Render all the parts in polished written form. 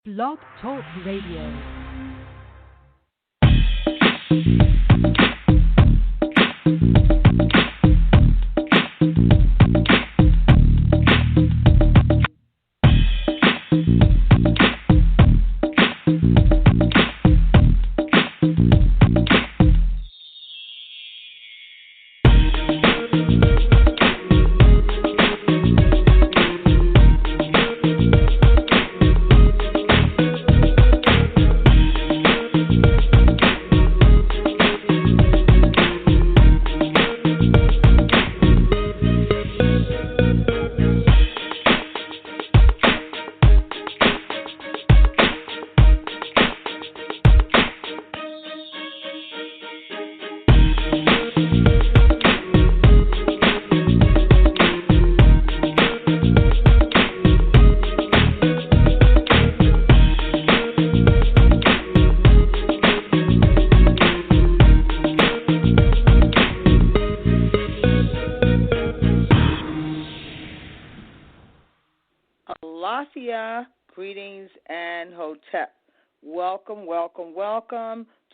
Blog Talk Radio. Alathia, greetings, and Hotep. Welcome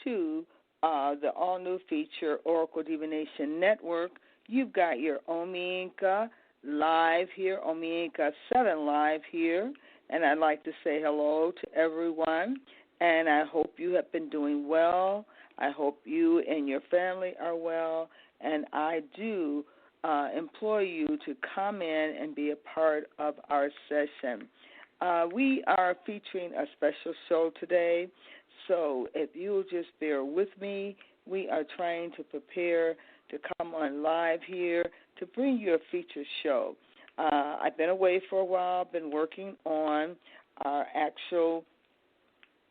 to the all-new feature, Oracle Divination Network. You've got your Omiinka live here, Omiinka 7 live here, and I'd like to say hello to everyone, and I hope you have been doing well. I hope you and your family are well, and I do implore you to come in and be a part of our session. We are featuring a special show today, so if you'll just bear with me, we are trying to prepare to come on live here to bring you a feature show. I've been away for a while, been working on our actual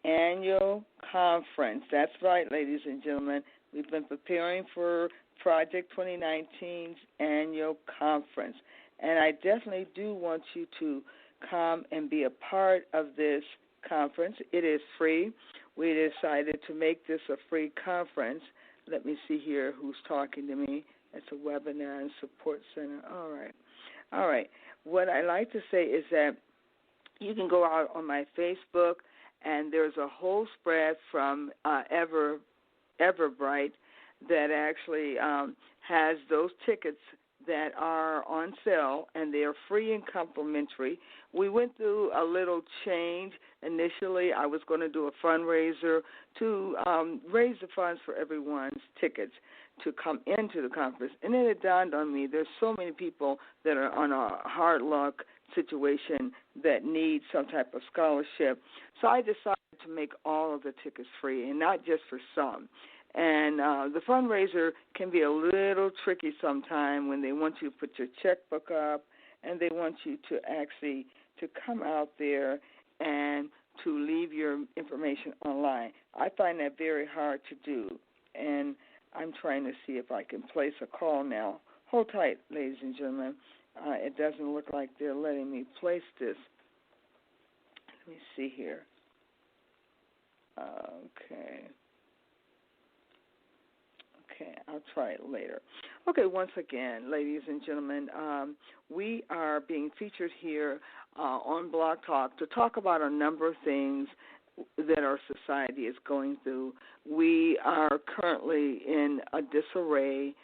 annual conference. That's right, ladies and gentlemen. We've been preparing for Project 2019's annual conference, and I definitely do want you to come and be a part of this conference. It is free. We decided to make this a free conference. Let me see here who's talking to me. It's a webinar and support center. All right. What I like to say is that you can go out on my Facebook, and there's a whole spread from Everbright that actually has those tickets that are on sale, and they are free and complimentary. We went through a little change. Initially, I was going to do a fundraiser to raise the funds for everyone's tickets to come into the conference. And then it dawned on me, there's so many people that are on a hard luck situation that need some type of scholarship. So I decided to make all of the tickets free, and not just for some. And the fundraiser can be a little tricky sometime when they want you to put your checkbook up and they want you to actually to come out there and to leave your information online. I find that very hard to do, and I'm trying to see if I can place a call now. Hold tight, ladies and gentlemen. It doesn't look like they're letting me place this. Let me see here. Okay, I'll try it later. Okay, once again, ladies and gentlemen, we are being featured here on Blog Talk to talk about a number of things that our society is going through. We are currently in a disarray.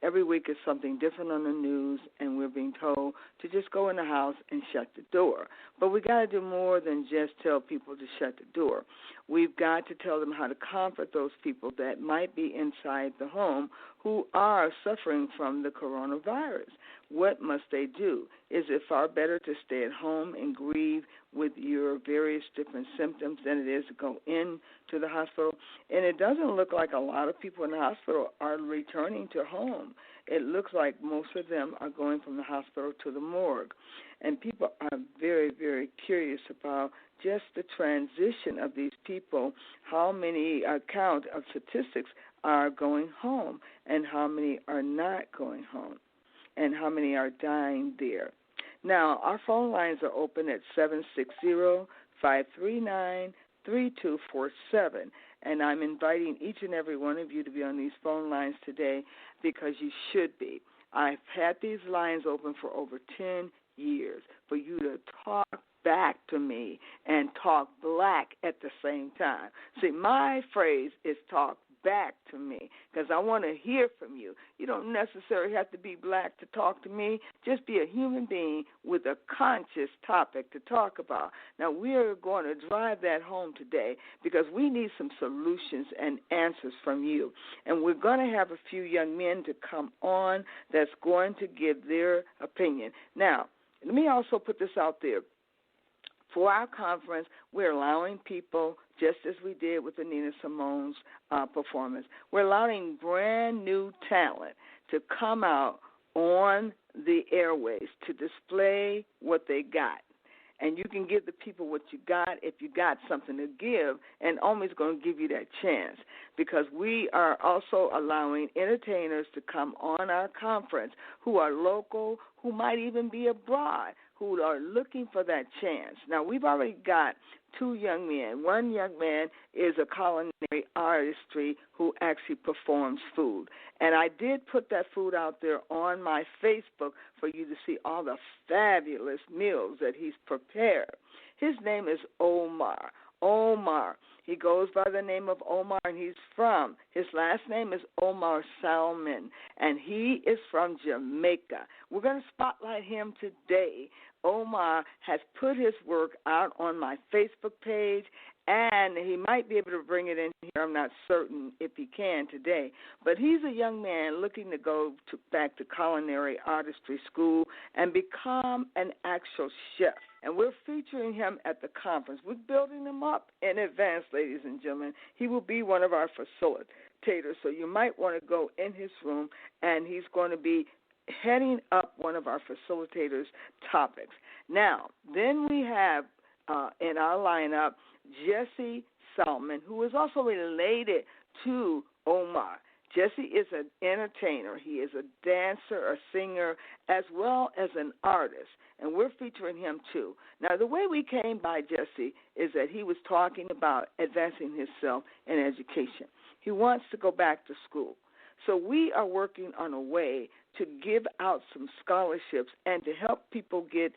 Every week is something different on the news, and we're being told to just go in the house and shut the door. But we got to do more than just tell people to shut the door. We've got to tell them how to comfort those people that might be inside the home who are suffering from the coronavirus. What must they do? Is it far better to stay at home and grieve with your various different symptoms than it is to go into the hospital? And it doesn't look like a lot of people in the hospital are returning to home. It looks like most of them are going from the hospital to the morgue. And people are very, very curious about just the transition of these people, how many count of statistics are going home and how many are not going home and how many are dying there. Now, our phone lines are open at 760-539-3247, and I'm inviting each and every one of you to be on these phone lines today because you should be. I've had these lines open for over 10 years for you to talk back to me and talk black at the same time. See, my phrase is talk back to me because I want to hear from you. You don't necessarily have to be black to talk to me. Just be a human being with a conscious topic to talk about. Now, we're going to drive that home today because we need some solutions and answers from you. And we're going to have a few young men to come on that's going to give their opinion. Now, let me also put this out there. For our conference, we're allowing people, just as we did with the Nina Simone's performance, we're allowing brand new talent to come out on the airways to display what they got. And you can give the people what you got if you got something to give, and Omi's going to give you that chance because we are also allowing entertainers to come on our conference who are local, who might even be abroad, who are looking for that chance. Now, we've already got two young men. One young man is a culinary artistry who actually performs food. And I did put that food out there on my Facebook for you to see all the fabulous meals that he's prepared. His name is Omar. Omar. He goes by the name of Omar, and his last name is Omar Salman, and he is from Jamaica. We're going to spotlight him today. Omar has put his work out on my Facebook page, and he might be able to bring it in here. I'm not certain if he can today. But he's a young man looking to go back to culinary artistry school and become an actual chef. And we're featuring him at the conference. We're building him up in advance, ladies and gentlemen. He will be one of our facilitators, so you might want to go in his room, and he's going to be heading up one of our facilitators' topics. Now, then we have in our lineup Jesse Salman, who is also related to Omar. Jesse is an entertainer. He is a dancer, a singer, as well as an artist, and we're featuring him too. Now, the way we came by Jesse is that he was talking about advancing himself in education. He wants to go back to school. So we are working on a way to give out some scholarships and to help people get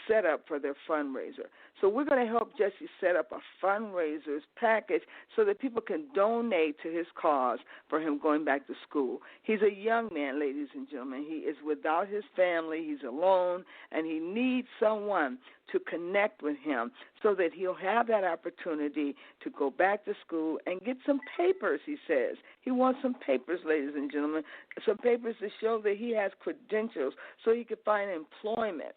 set up for their fundraiser. So we're going to help Jesse set up a fundraisers package so that people can donate to his cause for him going back to school. He's a young man, ladies and gentlemen. He is without his family. He's alone, and he needs someone to connect with him so that he'll have that opportunity to go back to school and get some papers, he says. He wants some papers, ladies and gentlemen, some papers to show that he has credentials so he can find employment.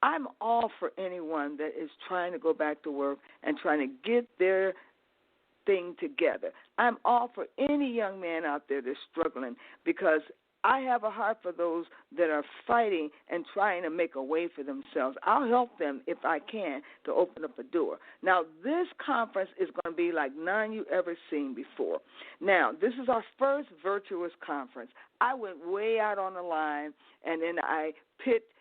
I'm all for anyone that is trying to go back to work and trying to get their thing together. I'm all for any young man out there that's struggling because I have a heart for those that are fighting and trying to make a way for themselves. I'll help them if I can to open up a door. Now, this conference is going to be like none you ever seen before. Now, this is our first virtuous conference. I went way out on the line, and then I picked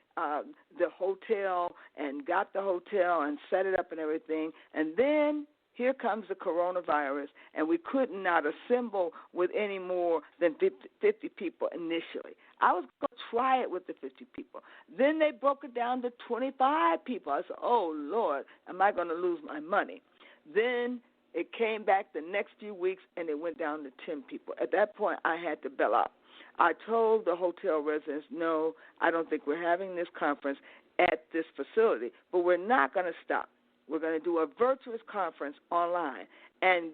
the hotel and got the hotel and set it up and everything. And then here comes the coronavirus, and we could not assemble with any more than 50 people initially. I was going to try it with the 50 people. Then they broke it down to 25 people. I said, oh, Lord, am I going to lose my money? Then it came back the next few weeks, and it went down to 10 people. At that point, I had to bail out. I told the hotel residents, no, I don't think we're having this conference at this facility, but we're not going to stop. We're going to do a virtuous conference online. And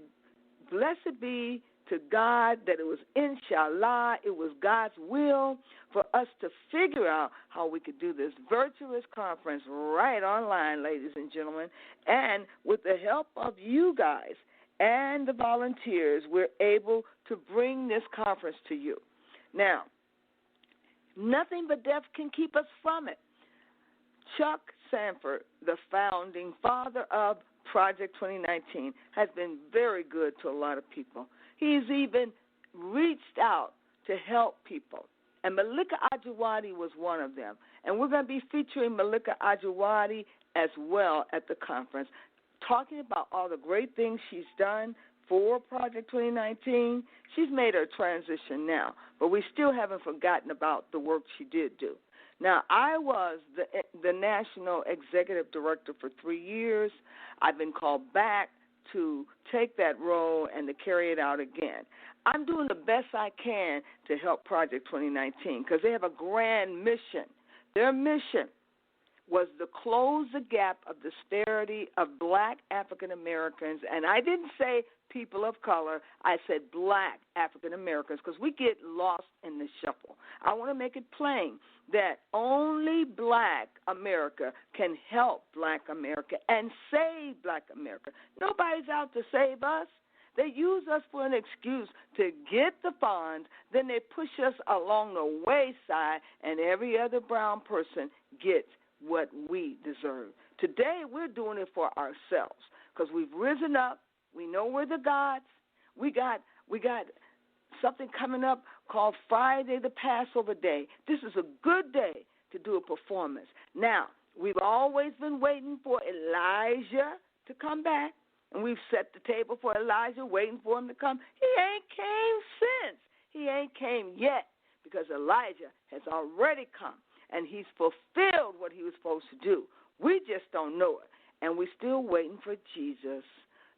blessed be to God that it was inshallah, it was God's will for us to figure out how we could do this virtuous conference right online, ladies and gentlemen. And with the help of you guys and the volunteers, we're able to bring this conference to you. Now, nothing but death can keep us from it. Chuck Sanford, the founding father of Project 2019, has been very good to a lot of people. He's even reached out to help people. And Malika Ajawadi was one of them. And we're going to be featuring Malika Ajawadi as well at the conference, talking about all the great things she's done for Project 2019. She's made her transition now, but we still haven't forgotten about the work she did do. Now, I was the national executive director for 3 years. I've been called back to take that role and to carry it out again. I'm doing the best I can to help Project 2019 because they have a grand mission. Their mission was to close the gap of disparity of black African Americans, and I didn't say people of color, I said black African Americans because we get lost in the shuffle. I want to make it plain that only black America can help black America and save black America. Nobody's out to save us. They use us for an excuse to get the funds, then they push us along the wayside, and every other brown person gets what we deserve. Today, we're doing it for ourselves because we've risen up. We know we're the gods. We got something coming up called Friday the Passover Day. This is a good day to do a performance. Now, we've always been waiting for Elijah to come back, and we've set the table for Elijah, waiting for him to come. He ain't came since. He ain't came yet because Elijah has already come, and he's fulfilled what he was supposed to do. We just don't know it, and we're still waiting for Jesus,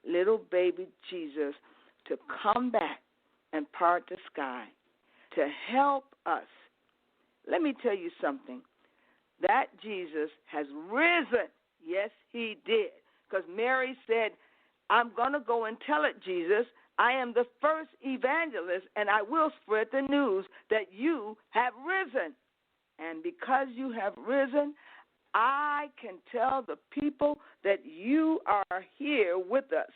little baby Jesus, to come back and part the sky to help us. Let me tell you something. That Jesus has risen. Yes, he did. Because Mary said, I'm going to go and tell it, Jesus. I am the first evangelist, and I will spread the news that you have risen. And because you have risen, I can tell the people that you are here with us.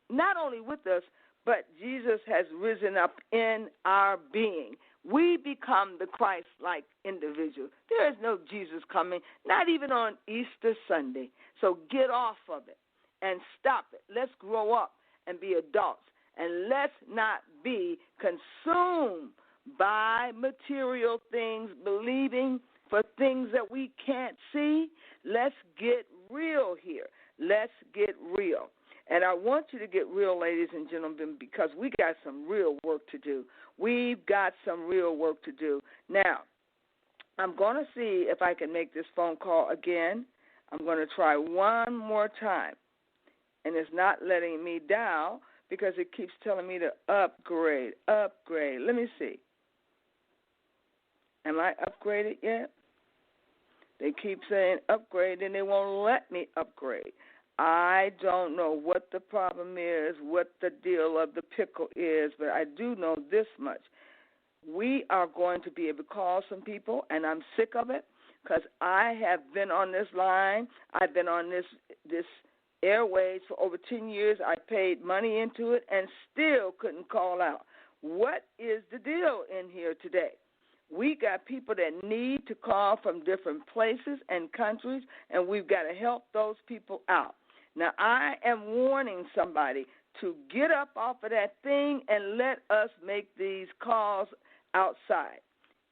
Not only with us, but Jesus has risen up in our being. We become the Christ-like individual. There is no Jesus coming, not even on Easter Sunday. So get off of it and stop it. Let's grow up and be adults. And let's not be consumed by material things, believing for things that we can't see. Let's get real here. Let's get real. And I want you to get real, ladies and gentlemen, because we got some real work to do. We've got some real work to do. Now, I'm going to see if I can make this phone call again. I'm going to try one more time. And it's not letting me dial because it keeps telling me to upgrade. Let me see. Am I upgraded yet? They keep saying upgrade, and they won't let me upgrade. I don't know what the problem is, what the deal of the pickle is, but I do know this much. We are going to be able to call some people, and I'm sick of it because I have been on this line. I've been on this airways for over 10 years. I paid money into it and still couldn't call out. What is the deal in here today? We got people that need to call from different places and countries, and we've got to help those people out. Now, I am warning somebody to get up off of that thing and let us make these calls outside.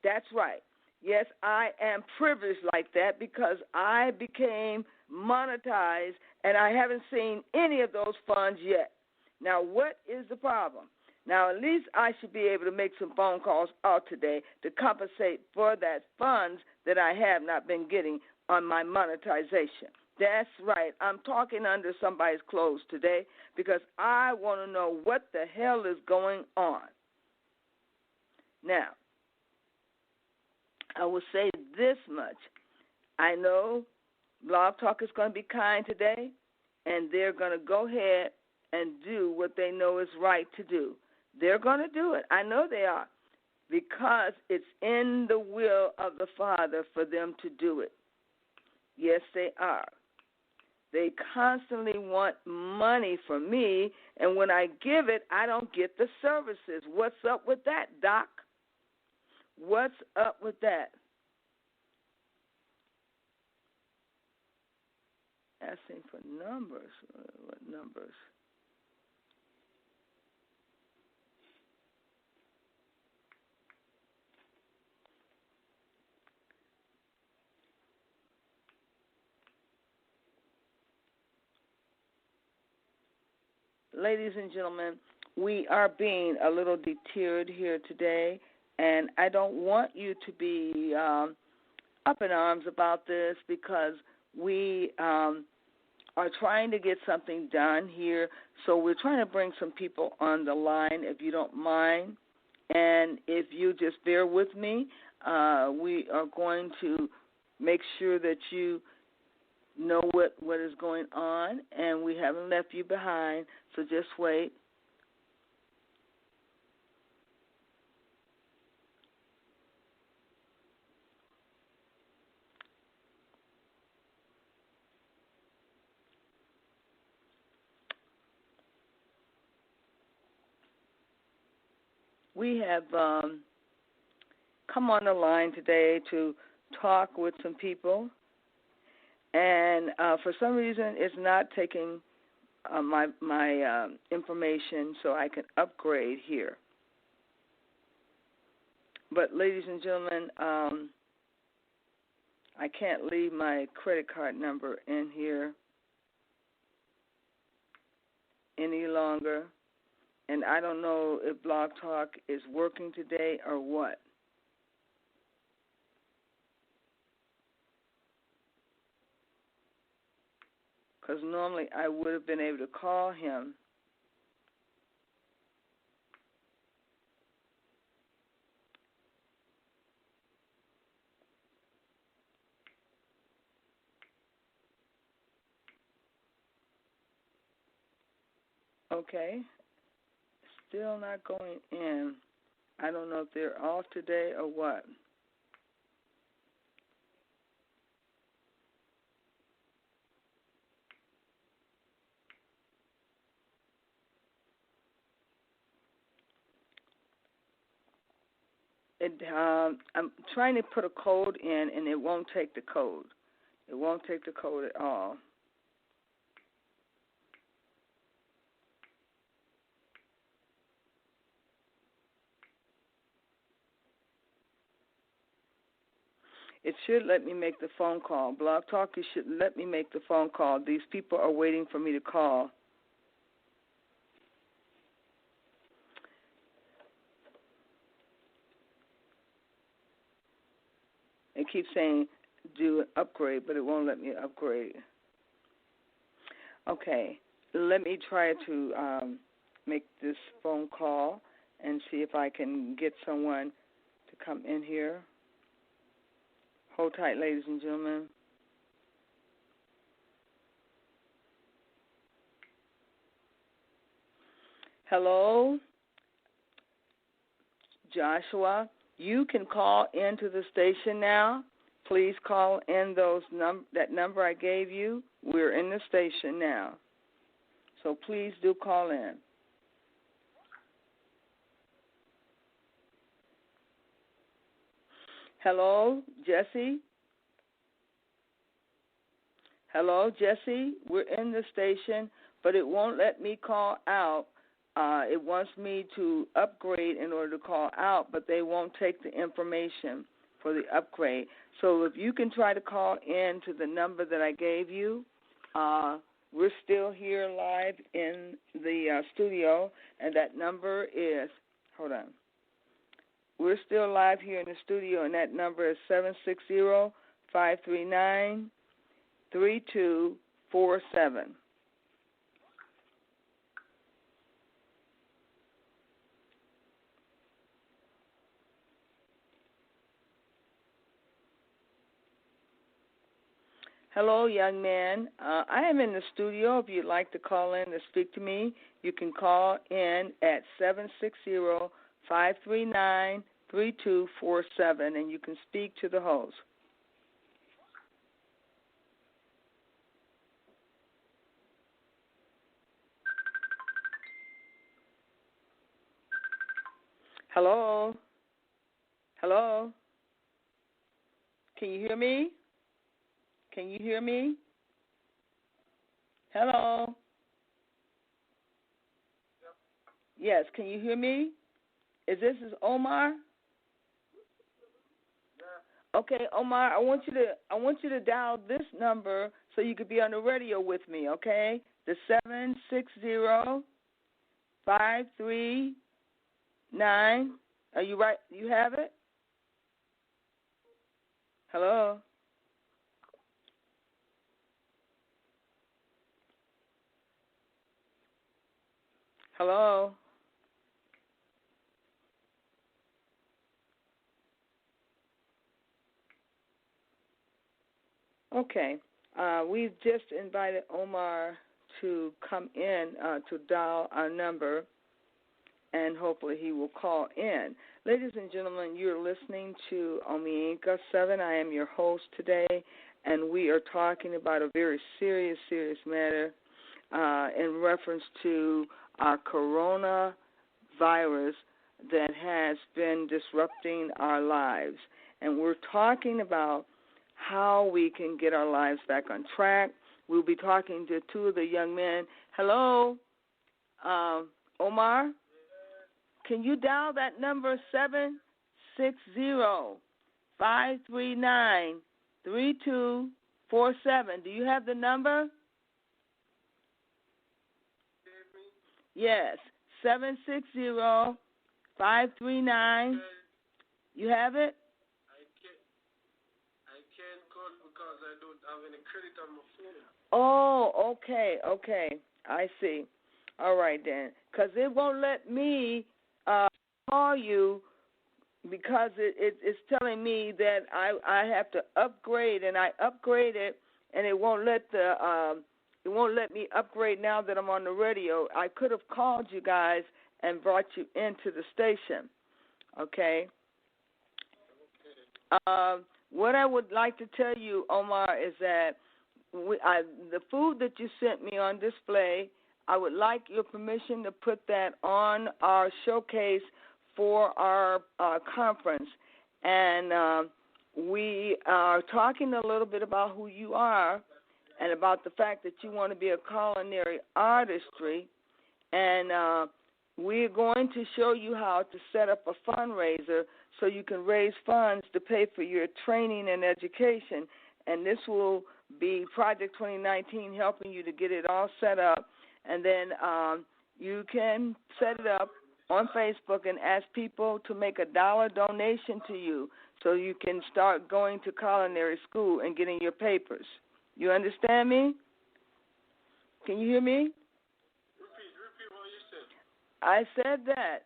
That's right. Yes, I am privileged like that because I became monetized, and I haven't seen any of those funds yet. Now, what is the problem? Now, at least I should be able to make some phone calls out today to compensate for that funds that I have not been getting on my monetization. That's right. I'm talking under somebody's clothes today because I want to know what the hell is going on. Now, I will say this much. I know Blog Talk is going to be kind today, and they're going to go ahead and do what they know is right to do. They're going to do it. I know they are because it's in the will of the Father for them to do it. Yes, they are. They constantly want money from me, and when I give it, I don't get the services. What's up with that, Doc? What's up with that? Asking for numbers. What numbers? Ladies and gentlemen, we are being a little deterred here today, and I don't want you to be up in arms about this because we are trying to get something done here. So we're trying to bring some people on the line, if you don't mind. And if you just bear with me, we are going to make sure that you know what is going on, and we haven't left you behind, so just wait. We have come on the line today to talk with some people, and for some reason it's not taking my information so I can upgrade here. But ladies and gentlemen, I can't leave my credit card number in here any longer, and I don't know if Blog Talk is working today or what. Because normally I would have been able to call him. Okay. Still not going in. I don't know if they're off today or what. I'm trying to put a code in, and it won't take the code. It won't take the code at all. It should let me make the phone call. Blog Talk, you should let me make the phone call. These people are waiting for me to call. It keeps saying do an upgrade, but it won't let me upgrade. Okay, let me try to make this phone call and see if I can get someone to come in here. Hold tight, ladies and gentlemen. Hello, Joshua. You can call into the station now. Please call in that number I gave you. We're in the station now. So please do call in. Hello, Jesse. Hello, Jesse. We're in the station, but it won't let me call out. It wants me to upgrade in order to call out, but they won't take the information for the upgrade. So if you can try to call in to the number that I gave you, we're still here live in the studio, and that number is, hold on. We're still live here in the studio, and that number is 760-539-3247. Hello, young man. I am in the studio. If you'd like to call in to speak to me, you can call in at 760-539-3247, and you can speak to the host. Hello? Hello? Can you hear me? Can you hear me? Hello? Yep. Yes, can you hear me? Is Omar? Yeah. Okay, Omar, I want you to dial this number so you could be on the radio with me, okay? The 760-539. Are you right? You have it? Hello? Hello? Okay. We've just invited Omar to come in to dial our number, and hopefully he will call in. Ladies and gentlemen, you're listening to Omienka 7. I am your host today, and we are talking about a very serious matter in reference to our coronavirus that has been disrupting our lives. And we're talking about how we can get our lives back on track. We'll be talking to two of the young men. Hello, Omar? Can you dial that number 760-539-3247? Do you have the number? Yes, 760-539. You have it? I can't call because I don't have any credit on my phone. Oh, okay. I see. All right, then. Because it won't let me call you because it's telling me that I have to upgrade, and I upgraded, and it won't let me upgrade now that I'm on the radio. I could have called you guys and brought you into the station. Okay. What I would like to tell you, Omar, is that the food that you sent me on display, I would like your permission to put that on our showcase for our conference. And we are talking a little bit about who you are and about the fact that you want to be a culinary artistry. And we're going to show you how to set up a fundraiser so you can raise funds to pay for your training and education. And this will be Project 2019 helping you to get it all set up. And then you can set it up on Facebook and ask people to make $1 donation to you so you can start going to culinary school and getting your papers. You understand me? Can you hear me? Repeat what you said. I said that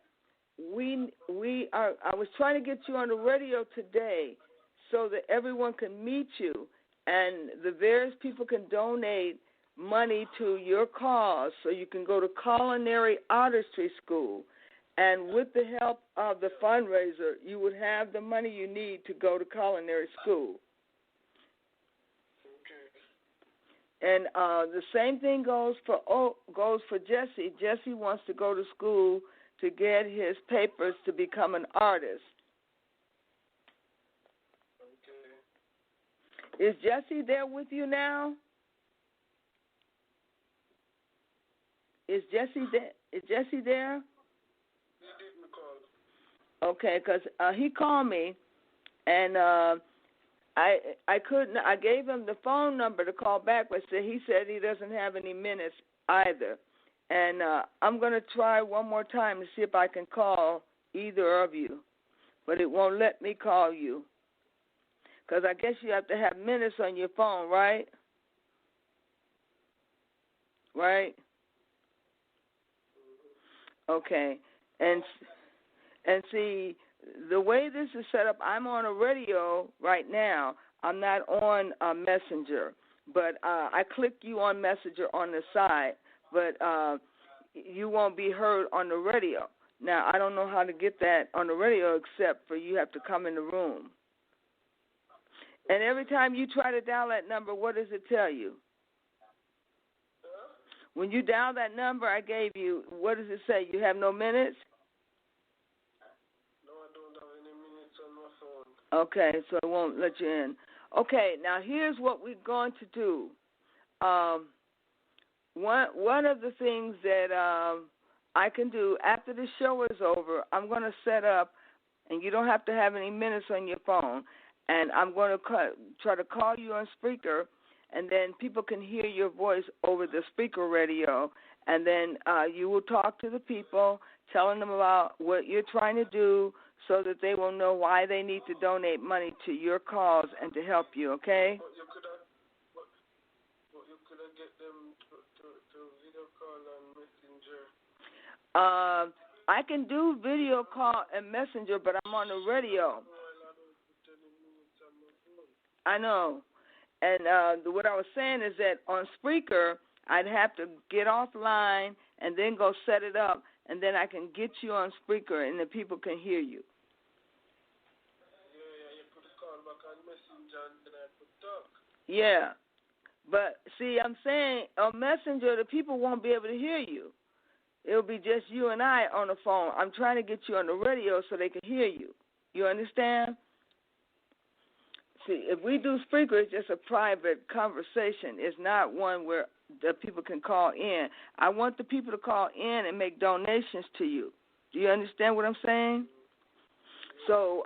I was trying to get you on the radio today so that everyone can meet you and the various people can donate money to your cause so you can go to culinary artistry school. And with the help of the fundraiser, you would have the money you need to go to culinary school. And the same thing goes for Jesse. Jesse wants to go to school to get his papers to become an artist. Okay. Is Jesse there with you now? Is Jesse there? He didn't call. Okay, because he called me, and I couldn't. I gave him the phone number to call back, but he said he doesn't have any minutes either. And I'm going to try one more time to see if I can call either of you, but it won't let me call you because I guess you have to have minutes on your phone, right? Right? Okay. And see, the way this is set up, I'm on a radio right now. I'm not on Messenger, but I click you on Messenger on the side, but you won't be heard on the radio. Now, I don't know how to get that on the radio except for you have to come in the room. And every time you try to dial that number, what does it tell you? When you dial that number I gave you, what does it say? You have no minutes? No, I don't have any minutes on my phone. Okay, so it won't let you in. Okay, now here's what we're going to do. One of the things that I can do after the show is over, I'm going to set up, and you don't have to have any minutes on your phone, and I'm going to try to call you on speaker, and then people can hear your voice over the speaker radio, and then you will talk to the people, telling them about what you're trying to do so that they will know why they need to donate money to your cause and to help you, okay? But you could have get them to video call and messenger. I can do video call and messenger, but I'm on the radio. I know. And what I was saying is that on Spreaker, I'd have to get offline and then go set it up, and then I can get you on Spreaker, and the people can hear you. Yeah, you put the call back on Messenger, and then I put talk. Yeah. But, see, I'm saying on Messenger, the people won't be able to hear you. It'll be just you and I on the phone. I'm trying to get you on the radio so they can hear you. You understand? See, if we do Spreaker, it's just a private conversation. It's not one where the people can call in. I want the people to call in and make donations to you. Do you understand what I'm saying? So,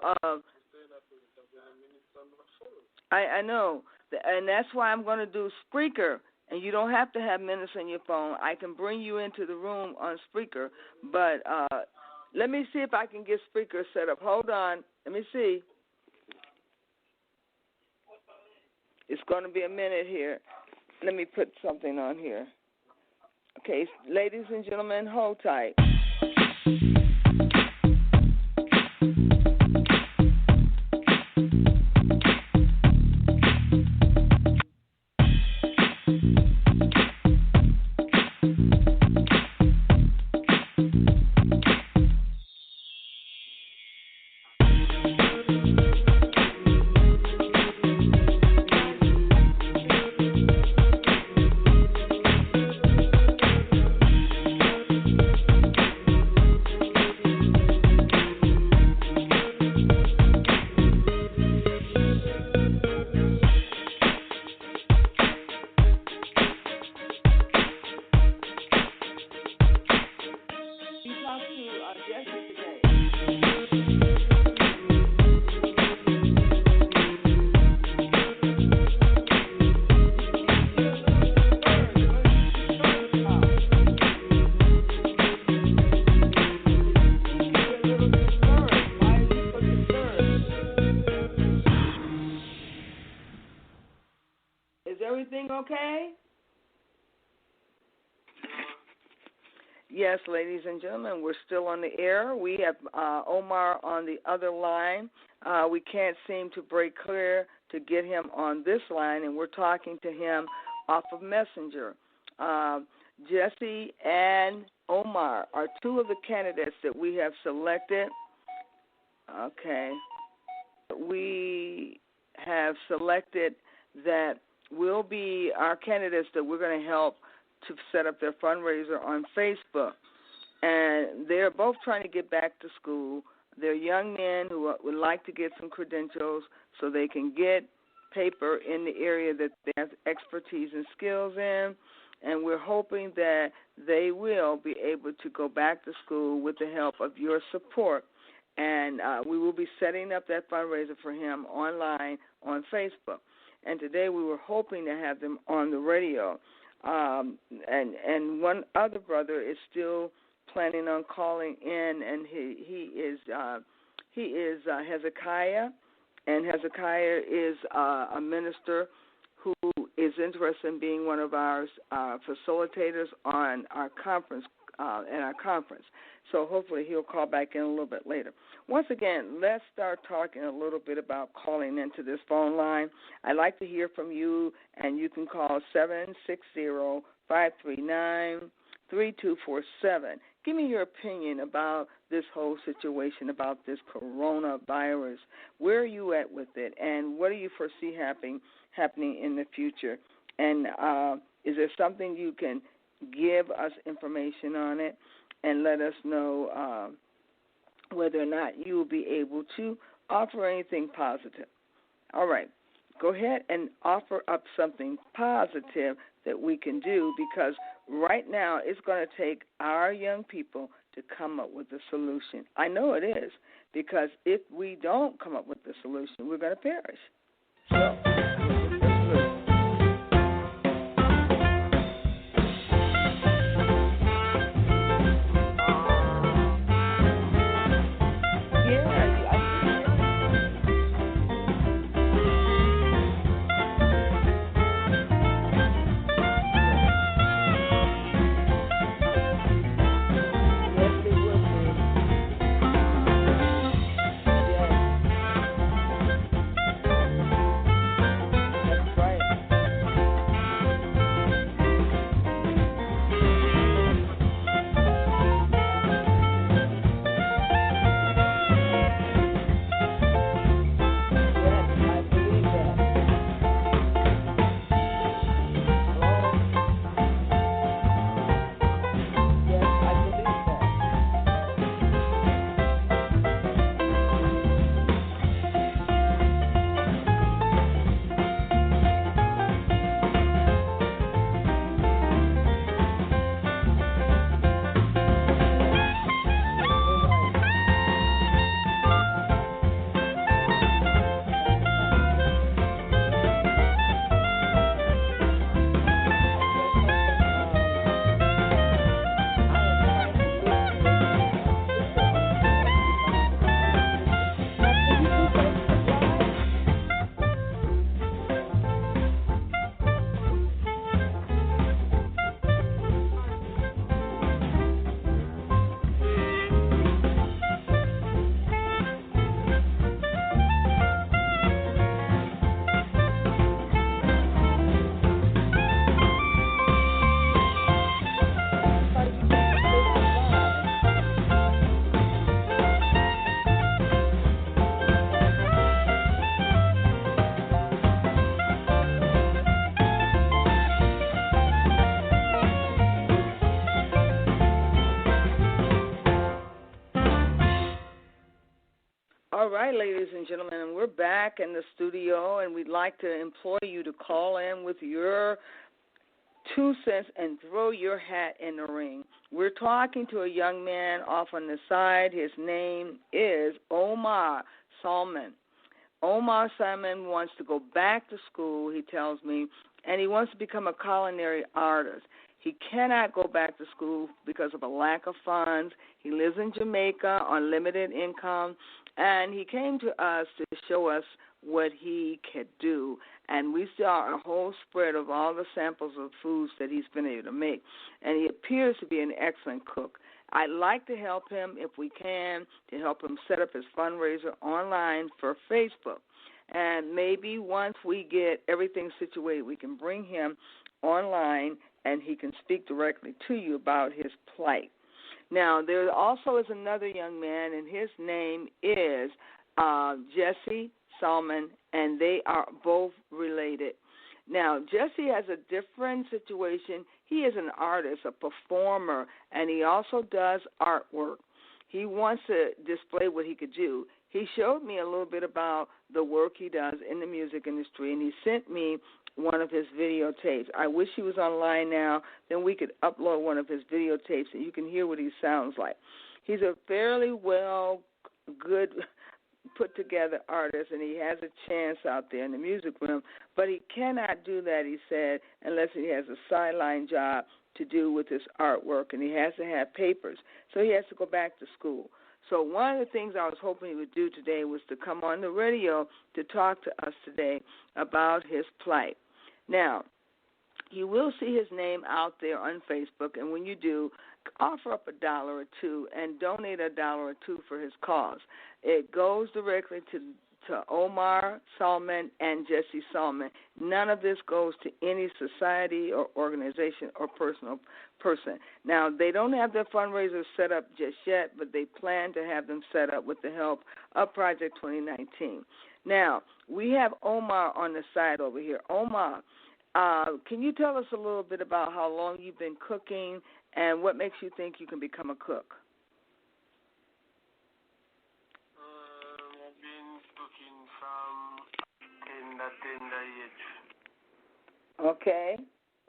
I know. And that's why I'm going to do Spreaker. And you don't have to have minutes on your phone. I can bring you into the room on Spreaker. But let me see if I can get Spreaker set up. Hold on. Let me see. It's going to be a minute here. Let me put something on here. Okay, ladies and gentlemen, hold tight. Okay? Yes, ladies and gentlemen, we're still on the air. We have Omar on the other line. We can't seem to break clear to get him on this line, and we're talking to him off of Messenger. Jesse and Omar are two of the candidates that we have selected. Okay. We have selected that will be our candidates that we're going to help to set up their fundraiser on Facebook. And they're both trying to get back to school. They're young men who would like to get some credentials so they can get paper in the area that they have expertise and skills in. And we're hoping that they will be able to go back to school with the help of your support. And we will be setting up that fundraiser for him online on Facebook. And today we were hoping to have them on the radio. And one other brother is still planning on calling in, and he is Hezekiah, and Hezekiah is a minister who is interested in being one of our facilitators on our conference. So hopefully he'll call back in a little bit later. Once again, let's start talking a little bit about calling into this phone line. I'd like to hear from you, and you can call 760-539-3247. Give me your opinion about this whole situation, about this coronavirus. Where are you at with it, and what do you foresee happening in the future? And is there something you can give us information on it and let us know whether or not you will be able to offer anything positive? All right. Go ahead and offer up something positive that we can do, because right now it's going to take our young people to come up with a solution. I know it is, because if we don't come up with the solution, we're going to perish. So, All right, ladies and gentlemen, and we're back in the studio, and we'd like to employ you to call in with your 2 cents and throw your hat in the ring. We're talking to a young man off on the side. His name is Omar Salman. Omar Salman wants to go back to school, he tells me, and he wants to become a culinary artist. He cannot go back to school because of a lack of funds. He lives in Jamaica on limited income, and he came to us to show us what he could do. And we saw a whole spread of all the samples of foods that he's been able to make. And he appears to be an excellent cook. I'd like to help him, if we can, to help him set up his fundraiser online for Facebook. And maybe once we get everything situated, we can bring him online and he can speak directly to you about his plight. Now, there also is another young man, and his name is Jesse Salman, and they are both related. Now, Jesse has a different situation. He is an artist, a performer, and he also does artwork. He wants to display what he could do. He showed me a little bit about the work he does in the music industry, and he sent me one of his videotapes. I wish he was online now. Then we could upload one of his videotapes, and you can hear what he sounds like. He's a fairly good put-together artist, and he has a chance out there in the music room, but he cannot do that, he said, unless he has a sideline job to do with his artwork, and he has to have papers. So he has to go back to school. So one of the things I was hoping he would do today was to come on the radio to talk to us today about his plight. Now, you will see his name out there on Facebook, and when you do, offer up $1 or $2 and donate $1 or $2 for his cause. It goes directly to Omar Salman and Jesse Salman. None of this goes to any society or organization or personal person. Now, they don't have their fundraisers set up just yet, but they plan to have them set up with the help of Project 2019. Now, we have Omar on the side over here. Omar, can you tell us a little bit about how long you've been cooking and what makes you think you can become a cook? I've been cooking from tender age. Okay.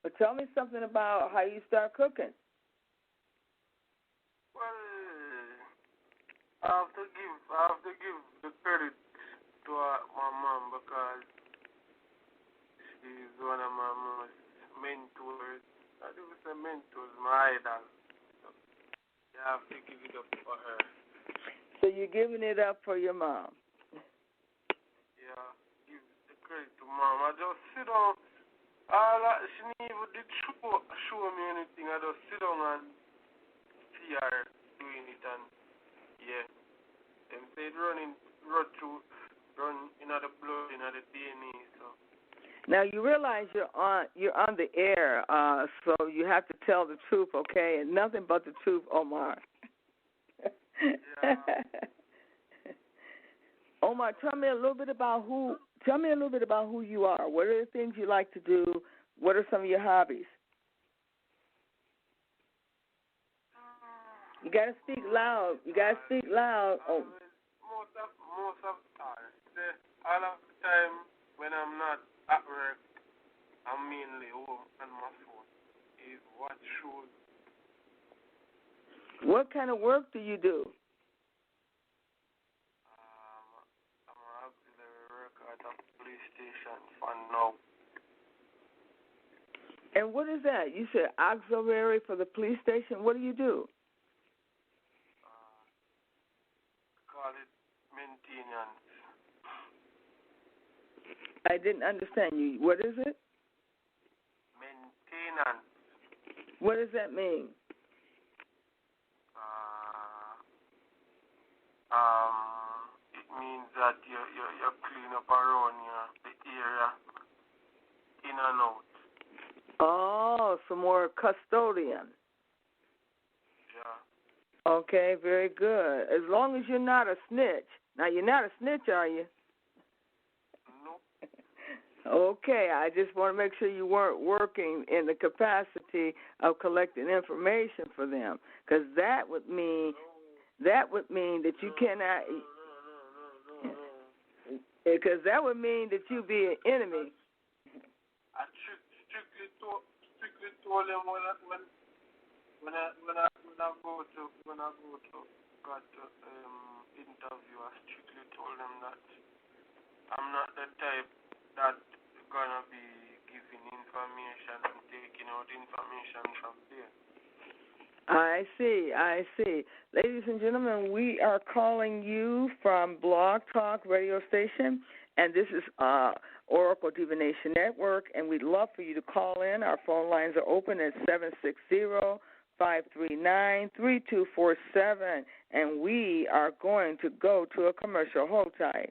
Well, tell me something about how you start cooking. Well, I have to give the credit to my mom because she's one of my most mentors. I do say mentors, my idol. So you have to give it up for her. So you're giving it up for your mom. Yeah, give the credit to mom. I just sit down. She never did show me anything. I just sit down and see her doing it, and yeah, them say it run in the blood, in the DNA. So. Now you realize you're on the air, so you have to tell the truth, okay? And nothing but the truth, Omar. Yeah. Omar, tell me a little bit about who you are. What are the things you like to do? What are some of your hobbies? You gotta speak loud. Oh. Most of the time, all of the time when I'm not at work, I'm mainly home on my phone. Is watch shows. What kind of work do you do? I'm an auxiliary worker at a police station for now. And what is that? You said auxiliary for the police station. What do you do? Call it maintenance. I didn't understand you. What is it? Maintenance. What does that mean? It means that you clean up around the area in and out. Oh, some more custodian. Yeah. Okay, very good. As long as you're not a snitch. Now, you're not a snitch, are you? Nope. Okay, I just want to make sure you weren't working in the capacity of collecting information for them, because that would mean that you cannot. No. Because that would mean that you be an enemy. I strictly told them when I go to got to interview, I strictly told them that I'm not the type that gonna be giving information and taking out information from there. I see. Ladies and gentlemen, we are calling you from Blog Talk radio station, and this is Oracle Divination Network, and we'd love for you to call in. Our phone lines are open at 760-539-3247, and we are going to go to a commercial. Hold tight.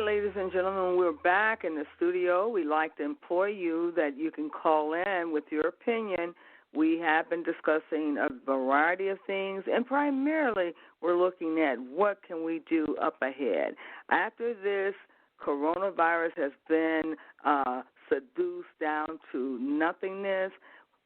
Ladies and gentlemen, we're back in the studio. We'd like to implore you that you can call in with your opinion. We have been discussing a variety of things, and primarily we're looking at what can we do up ahead. After this coronavirus has been seduced down to nothingness,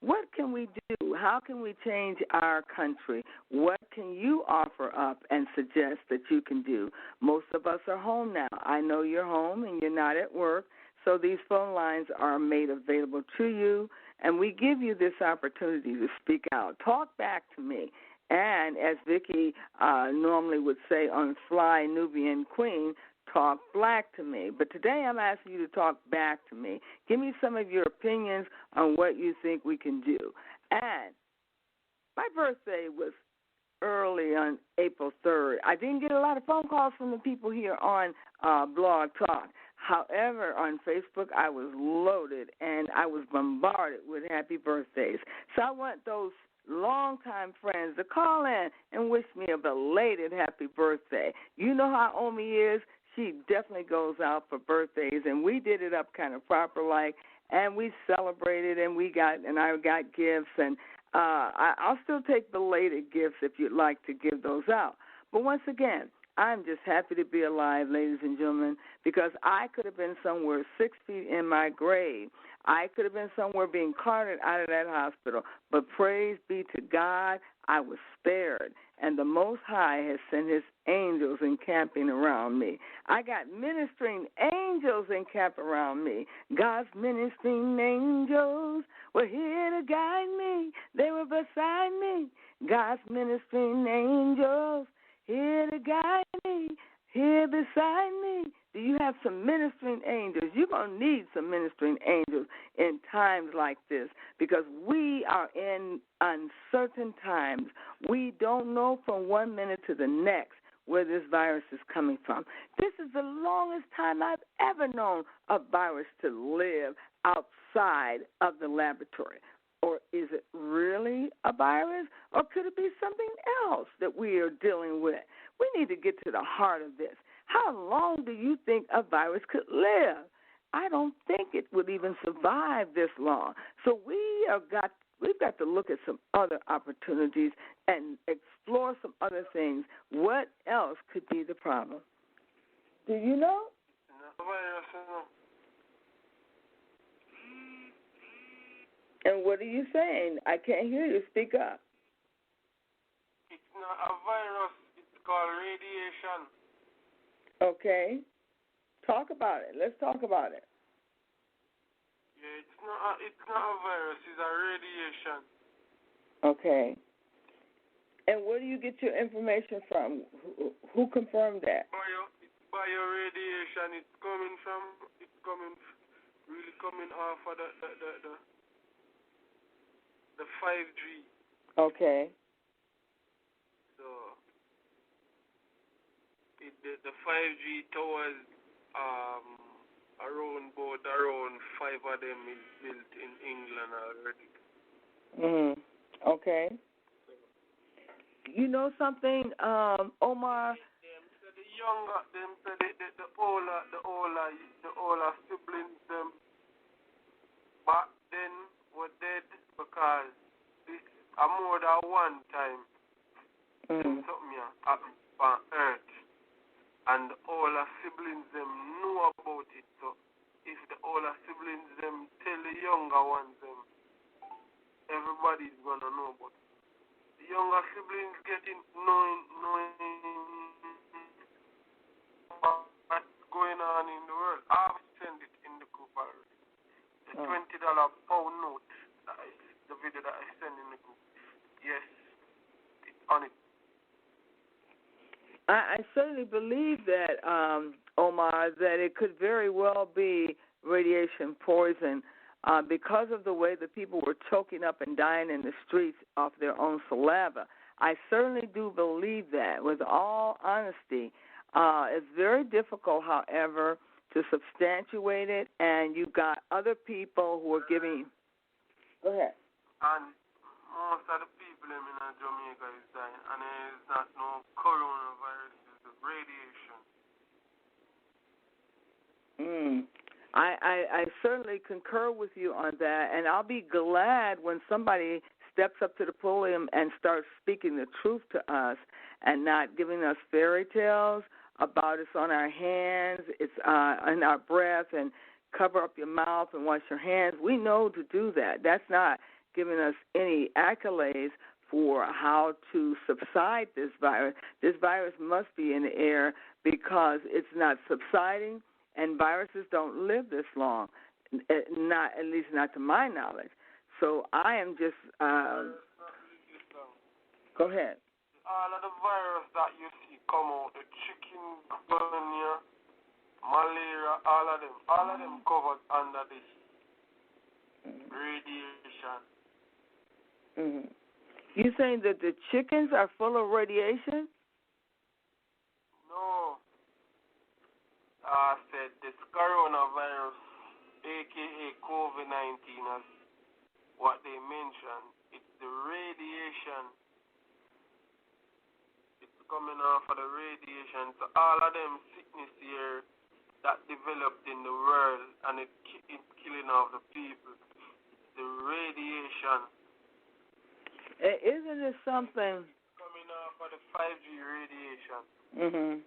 what can we do? How can we change our country? What can you offer up and suggest that you can do? Most of us are home now. I know you're home and you're not at work, so these phone lines are made available to you, and we give you this opportunity to speak out. Talk back to me. And as Vicki normally would say on Fly Nubian Queen, talk black to me. But today I'm asking you to talk back to me. Give me some of your opinions on what you think we can do. And my birthday was early on April 3rd. I didn't get a lot of phone calls from the people here on Blog Talk. However, on Facebook, I was loaded and I was bombarded with happy birthdays. So I want those longtime friends to call in and wish me a belated happy birthday. You know how Omi is. She definitely goes out for birthdays, and we did it up kind of proper like, and we celebrated, and I got gifts, and I'll still take belated gifts if you'd like to give those out. But once again, I'm just happy to be alive, ladies and gentlemen, because I could have been somewhere 6 feet in my grave. I could have been somewhere being carted out of that hospital. But praise be to God, I was spared. And the Most High has sent his angels encamping around me. I got ministering angels encamped around me. God's ministering angels were here to guide me. They were beside me. God's ministering angels here to guide me, here beside me. Do you have some ministering angels? You're going to need some ministering angels in times like this because we are in uncertain times. We don't know from 1 minute to the next where this virus is coming from. This is the longest time I've ever known a virus to live outside of the laboratory. Or is it really a virus? Or could it be something else that we are dealing with? We need to get to the heart of this. How long do you think a virus could live? I don't think it would even survive this long. So we've got to look at some other opportunities and explore some other things. What else could be the problem? Do you know? And what are you saying? I can't hear you. Speak up. It's not a virus. It's called radiation. Okay. Talk about it. Let's talk about it. Yeah, it's not a virus. It's a radiation. Okay. And where do you get your information from? Who confirmed that? Bio radiation. It's coming off of the 5G. Okay. So the 5G towers, around 5 of them is built in England already. Okay. You know something, Omar? The older siblings them back then were dead because this more than one time something happened on Earth, and the older siblings them know about it. So if the older siblings them tell the younger ones them, everybody's gonna know about it. The younger siblings getting knowing what's going on in the world. I've sent it in the group already. The $20 pound note, the video that I sent in the group. Yes, it's on it. I certainly believe that, Omar, that it could very well be radiation poison because of the way the people were choking up and dying in the streets off their own saliva. I certainly do believe that, with all honesty. It's very difficult, however, to substantiate it, and you've got other people who are giving. Go ahead. And most of the people in Jamaica is dying, and it's not no coronavirus, it's the radiation. I certainly concur with you on that, and I'll be glad when somebody steps up to the podium and starts speaking the truth to us and not giving us fairy tales about it's on our hands, it's in our breath, and cover up your mouth and wash your hands. We know to do that. That's not giving us any accolades for how to subside this virus. This virus must be in the air because it's not subsiding, and viruses don't live this long, not at least not to my knowledge. So I am just go ahead. All of the virus that you see come out, the chikungunya, malaria, all of them covered under this radiation. You saying that the chickens are full of radiation? No. said this coronavirus, aka COVID-19, as what they mentioned, it's the radiation. It's coming off of the radiation. So all of them sickness here that developed in the world, and it's killing off the people. It's the radiation. Isn't it something? Coming off of the 5G radiation. Mhm.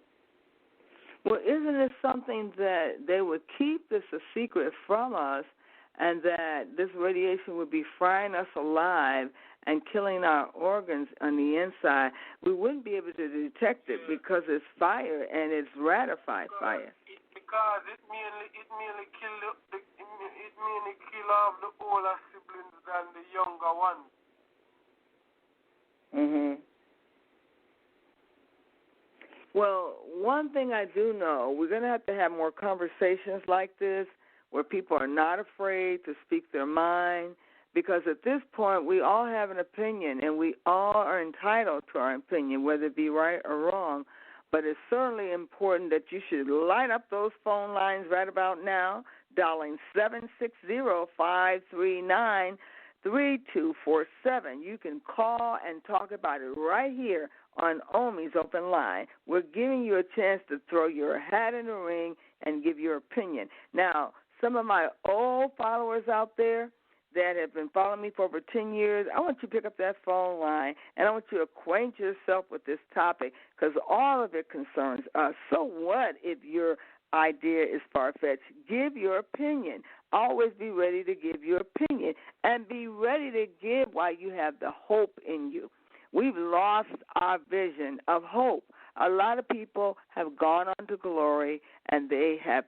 Well, isn't it something that they would keep this a secret from us, and that this radiation would be frying us alive and killing our organs on the inside? We wouldn't be able to detect it because it's fire and it's ratified fire. Because it mainly kill off the older siblings than the younger ones. Mhm. Well, one thing I do know, we're going to have more conversations like this where people are not afraid to speak their mind, because at this point we all have an opinion and we all are entitled to our opinion, whether it be right or wrong. But it's certainly important that you should light up those phone lines right about now, dialing 760-539-3247. You can call and talk about it right here on Omi's Open Line. We're giving you a chance to throw your hat in the ring and give your opinion. Now, some of my old followers out there that have been following me for over 10 years, I want you to pick up that phone line, and I want you to acquaint yourself with this topic, because all of it concerns us. So what if your idea is far-fetched? Give your opinion. Always be ready to give your opinion, and be ready to give while you have the hope in you. We've lost our vision of hope. A lot of people have gone on to glory, and they have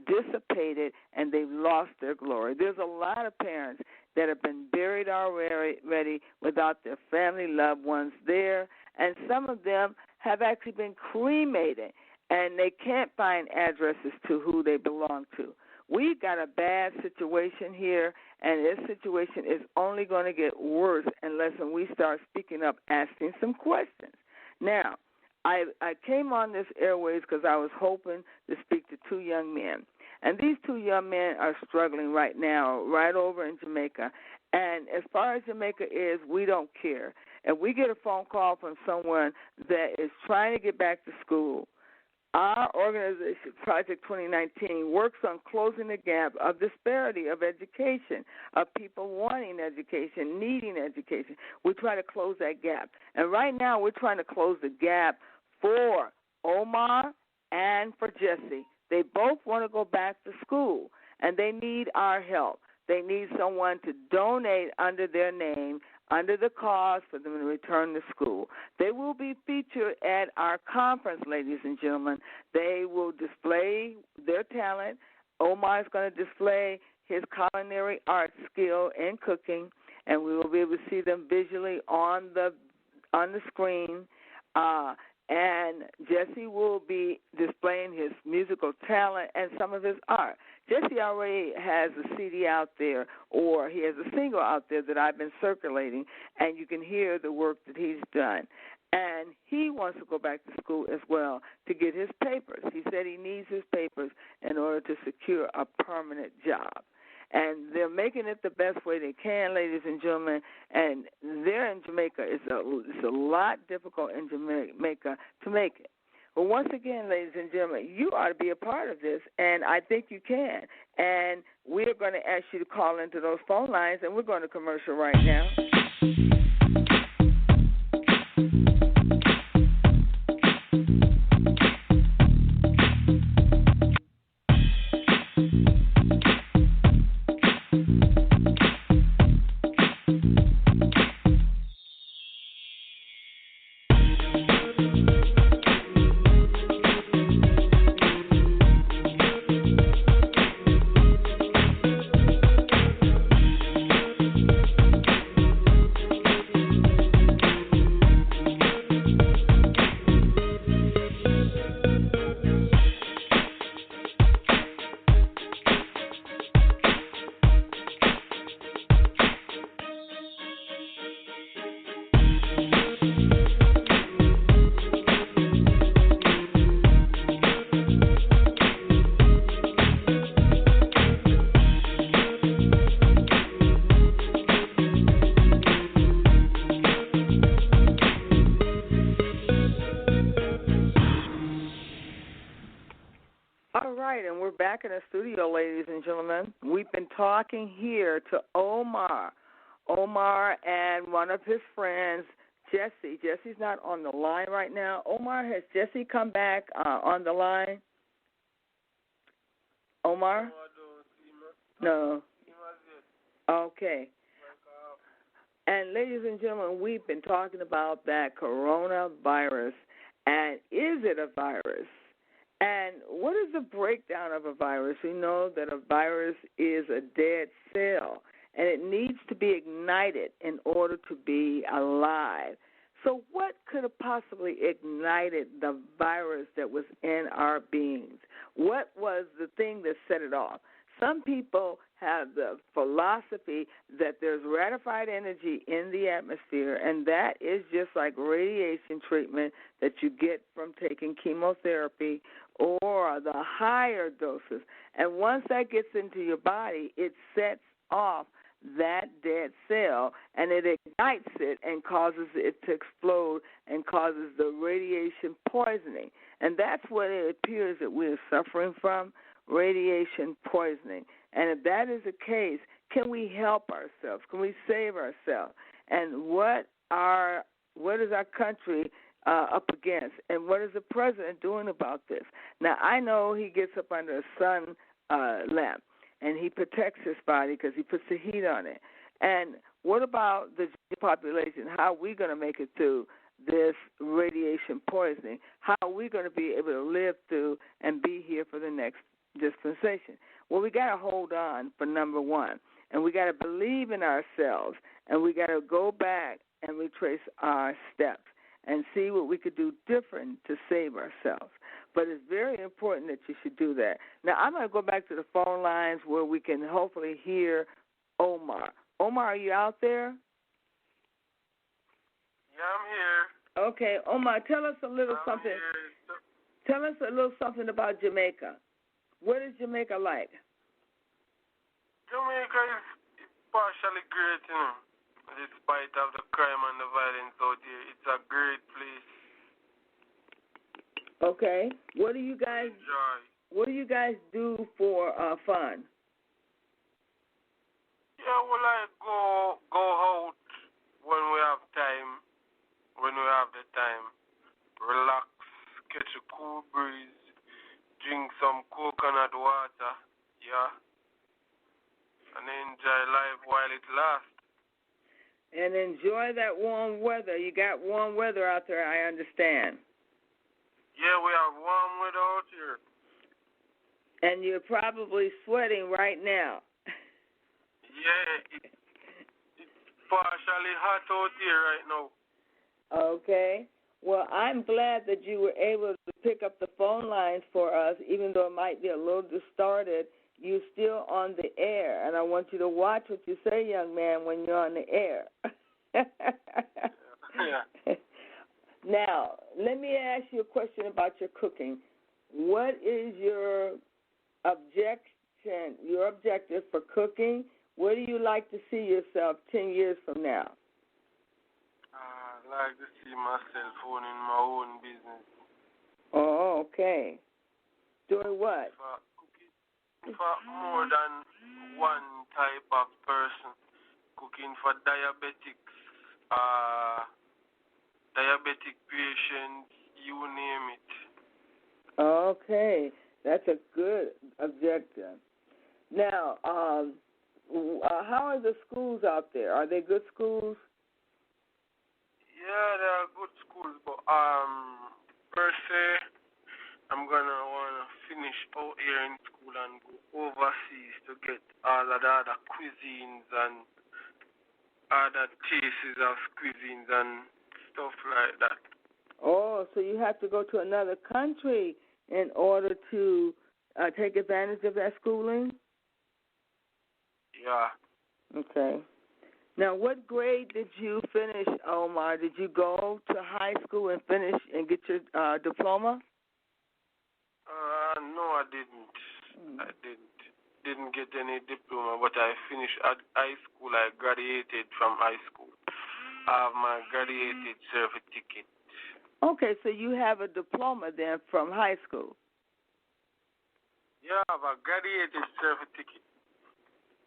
dissipated, and they've lost their glory. There's a lot of parents that have been buried already without their family loved ones there, and some of them have actually been cremated, and they can't find addresses to who they belong to. We've got a bad situation here, and this situation is only going to get worse unless we start speaking up, asking some questions. Now, I came on this airways because I was hoping to speak to two young men. And these two young men are struggling right now, right over in Jamaica. And as far as Jamaica is, we don't care. If we get a phone call from someone that is trying to get back to school, our organization, Project 2019, works on closing the gap of disparity of education, of people wanting education, needing education. We try to close that gap. And right now we're trying to close the gap for Omar and for Jesse. They both want to go back to school, and they need our help. They need someone to donate under their name, under the cause, for them to return to school. They will be featured at our conference, ladies and gentlemen. They will display their talent. Omar is going to display his culinary art skill in cooking, and we will be able to see them visually on the screen. And Jesse will be displaying his musical talent and some of his art. Jesse already has a CD out there, or he has a single out there that I've been circulating, and you can hear the work that he's done. And he wants to go back to school as well to get his papers. He said he needs his papers in order to secure a permanent job. And they're making it the best way they can, ladies and gentlemen. And there in Jamaica, it's a lot difficult in Jamaica to make it. But once again, ladies and gentlemen, you ought to be a part of this, and I think you can. And we're going to ask you to call into those phone lines, and we're going to commercial right now. back in the studio, ladies and gentlemen. We've been talking here to Omar. Omar and one of his friends, Jesse. Jesse's not on the line right now. Omar, has Jesse come back on the line? Omar? No. Okay. And ladies and gentlemen, we've been talking about that coronavirus. And is it a virus? And what is the breakdown of a virus? We know that a virus is a dead cell, and it needs to be ignited in order to be alive. So what could have possibly ignited the virus that was in our beings? What was the thing that set it off? Some people have the philosophy that there's ratified energy in the atmosphere, and that is just like radiation treatment that you get from taking chemotherapy or the higher doses. And once that gets into your body, it sets off that dead cell, and it ignites it and causes it to explode and causes the radiation poisoning. And that's what it appears that we're suffering from, radiation poisoning. And if that is the case, can we help ourselves? Can we save ourselves? And what is our country up against? And what is the president doing about this? Now, I know he gets up under a sun lamp, and he protects his body because he puts the heat on it. And what about the population? How are we going to make it through this radiation poisoning? How are we going to be able to live through and be here for the next dispensation? Well, we got to hold on for number one, and we got to believe in ourselves, and we got to go back and retrace our steps and see what we could do different to save ourselves. But it's very important that you should do that. Now, I'm going to go back to the phone lines where we can hopefully hear Omar. Omar, are you out there? Yeah, I'm here. Okay, Omar, tell us a little something. Tell us a little something about Jamaica. What is Jamaica like? Jamaica is partially great, despite of the crime and the violence out here. It's a great place. Okay. What do you guys do for fun? Yeah, we like go out when we have time, when we have the time. Relax, catch a cool breeze, drink some coconut water, yeah, and enjoy life while it lasts. And enjoy that warm weather. You got warm weather out there, I understand. Yeah, we have warm weather out here. And you're probably sweating right now. Yeah, it's partially hot out here right now. Okay. Well, I'm glad that you were able to pick up the phone lines for us, even though it might be a little distorted. You're still on the air, and I want you to watch what you say, young man, when you're on the air. Yeah. Now, let me ask you a question about your cooking. What is your objective for cooking? Where do you like to see yourself 10 years from now? I like to see myself owning my own business. Oh, okay. Doing what? For more than one type of person. Cooking for diabetics, diabetic patients, you name it. Okay. That's a good objective. Now, how are the schools out there? Are they good schools? Yeah, they are good schools, but per se, I'm gonna wanna finish out here in school and go overseas to get all of the other cuisines and other tastes of cuisines and stuff like that. Oh, so you have to go to another country in order to take advantage of that schooling? Yeah. Okay. Now, what grade did you finish, Omar? Did you go to high school and finish and get your diploma? No, I didn't. I didn't get any diploma, but I finished at high school. I graduated from high school. I have my graduated certificate. Okay, so you have a diploma then from high school. Yeah, I have a graduated certificate.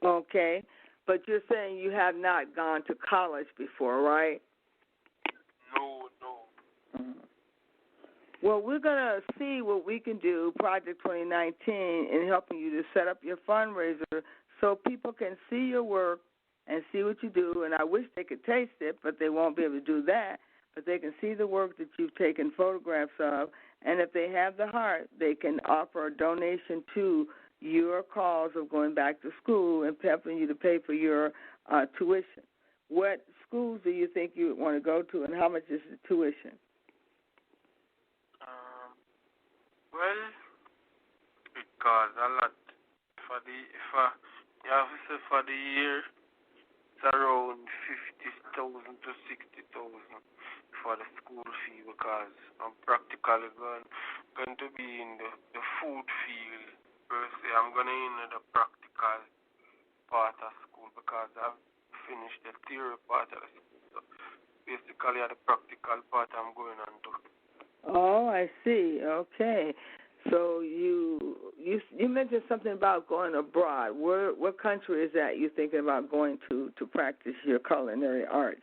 Okay. But you're saying you have not gone to college before, right? No. Mhm. Well, we're going to see what we can do, Project 2019, in helping you to set up your fundraiser so people can see your work and see what you do. And I wish they could taste it, but they won't be able to do that. But they can see the work that you've taken photographs of. And if they have the heart, they can offer a donation to your cause of going back to school and helping you to pay for your tuition. What schools do you think you would want to go to, and how much is the tuition? Well, because a lot for the year, it's around 50,000 to 60,000 for the school fee, because I'm practically going to be in the food field per se. I'm going to in the practical part of school because I've finished the theory part of the school. So basically, at the practical part, I'm going on to. Oh, I see. Okay. So you mentioned something about going abroad. What country is that you're thinking about going to practice your culinary arts?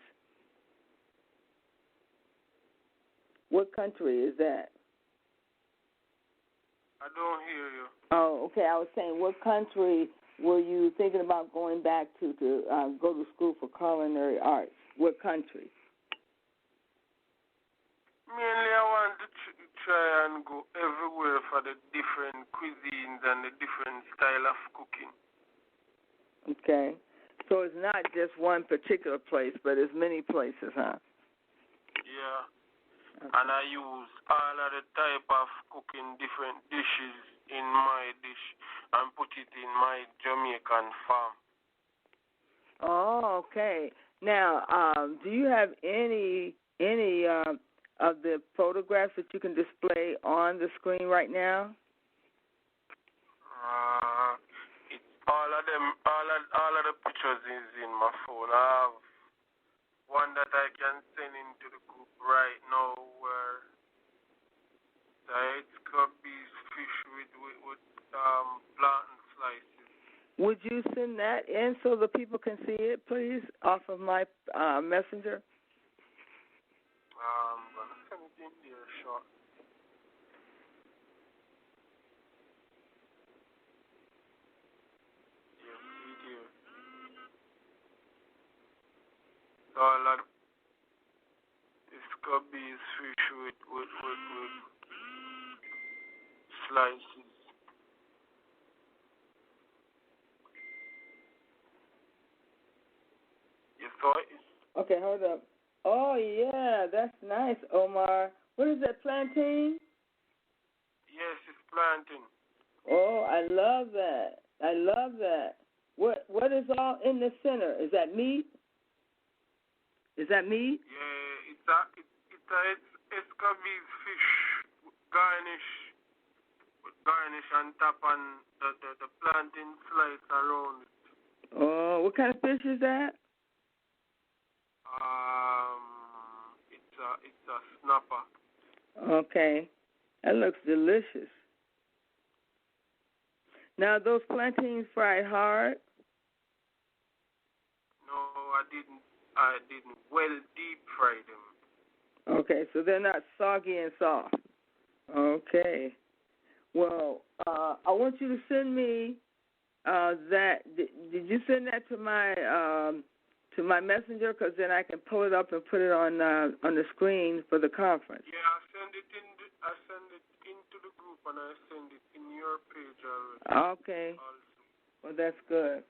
What country is that? I don't hear you. Oh, okay. I was saying, what country were you thinking about going back to go to school for culinary arts? What country? Mainly, I want to try and go everywhere for the different cuisines and the different style of cooking. Okay. So it's not just one particular place, but it's many places, huh? Yeah. Okay. And I use all of the type of cooking different dishes in my dish and put it in my Jamaican farm. Oh, okay. Now, do you have any of the photographs that you can display on the screen right now? It's all of the pictures is in my phone. I have one that I can send into the group right now where it's got these fish with plantain slices. Would you send that in so the people can see it, please, off of my messenger? I'm gonna send it in there short. Yeah, see there. All of this Cubby's fish with slices. You saw it? Okay, hold up. Oh, yeah, that's nice, Omar. What is that, plantain? Yes, it's plantain. Oh, I love that. I love that. What is all in the center? Is that meat? Is that meat? Yeah, it's Cubby's fish garnish on top and the plantain slice around it. Oh, what kind of fish is that? It's a snapper. Okay, that looks delicious. Now, those plantains fried hard? No, I didn't well deep fry them. Okay, so they're not soggy and soft. Okay. Well, I want you to send me that. Did you send that to my messenger? Because then I can pull it up and put it on the screen for the conference. Yeah, I send it into the group and I send it in your page already. Okay. Also. Well, that's good.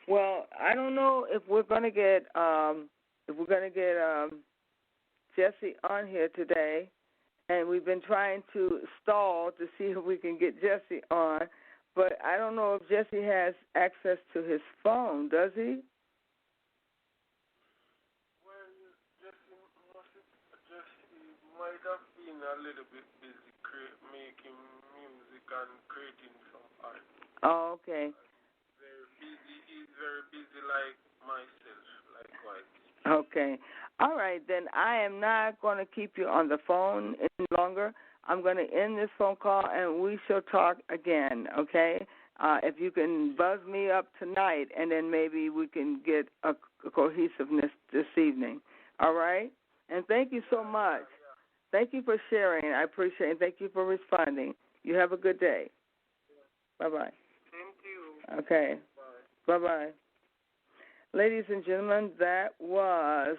Well, I don't know if we're gonna get Jesse on here today, and we've been trying to stall to see if we can get Jesse on, but I don't know if Jesse has access to his phone. Does he? Well, Jesse might have been a little bit busy making music and creating some art. Oh, okay. He's very busy like myself, likewise. Okay. All right, then I am not going to keep you on the phone any longer. I'm going to end this phone call, and we shall talk again, okay? If you can buzz me up tonight, and then maybe we can get a cohesiveness this evening, all right? And thank you so much. Thank you for sharing. I appreciate it. Thank you for responding. You have a good day. Bye-bye. Same to you. Okay. Bye-bye. Ladies and gentlemen, that was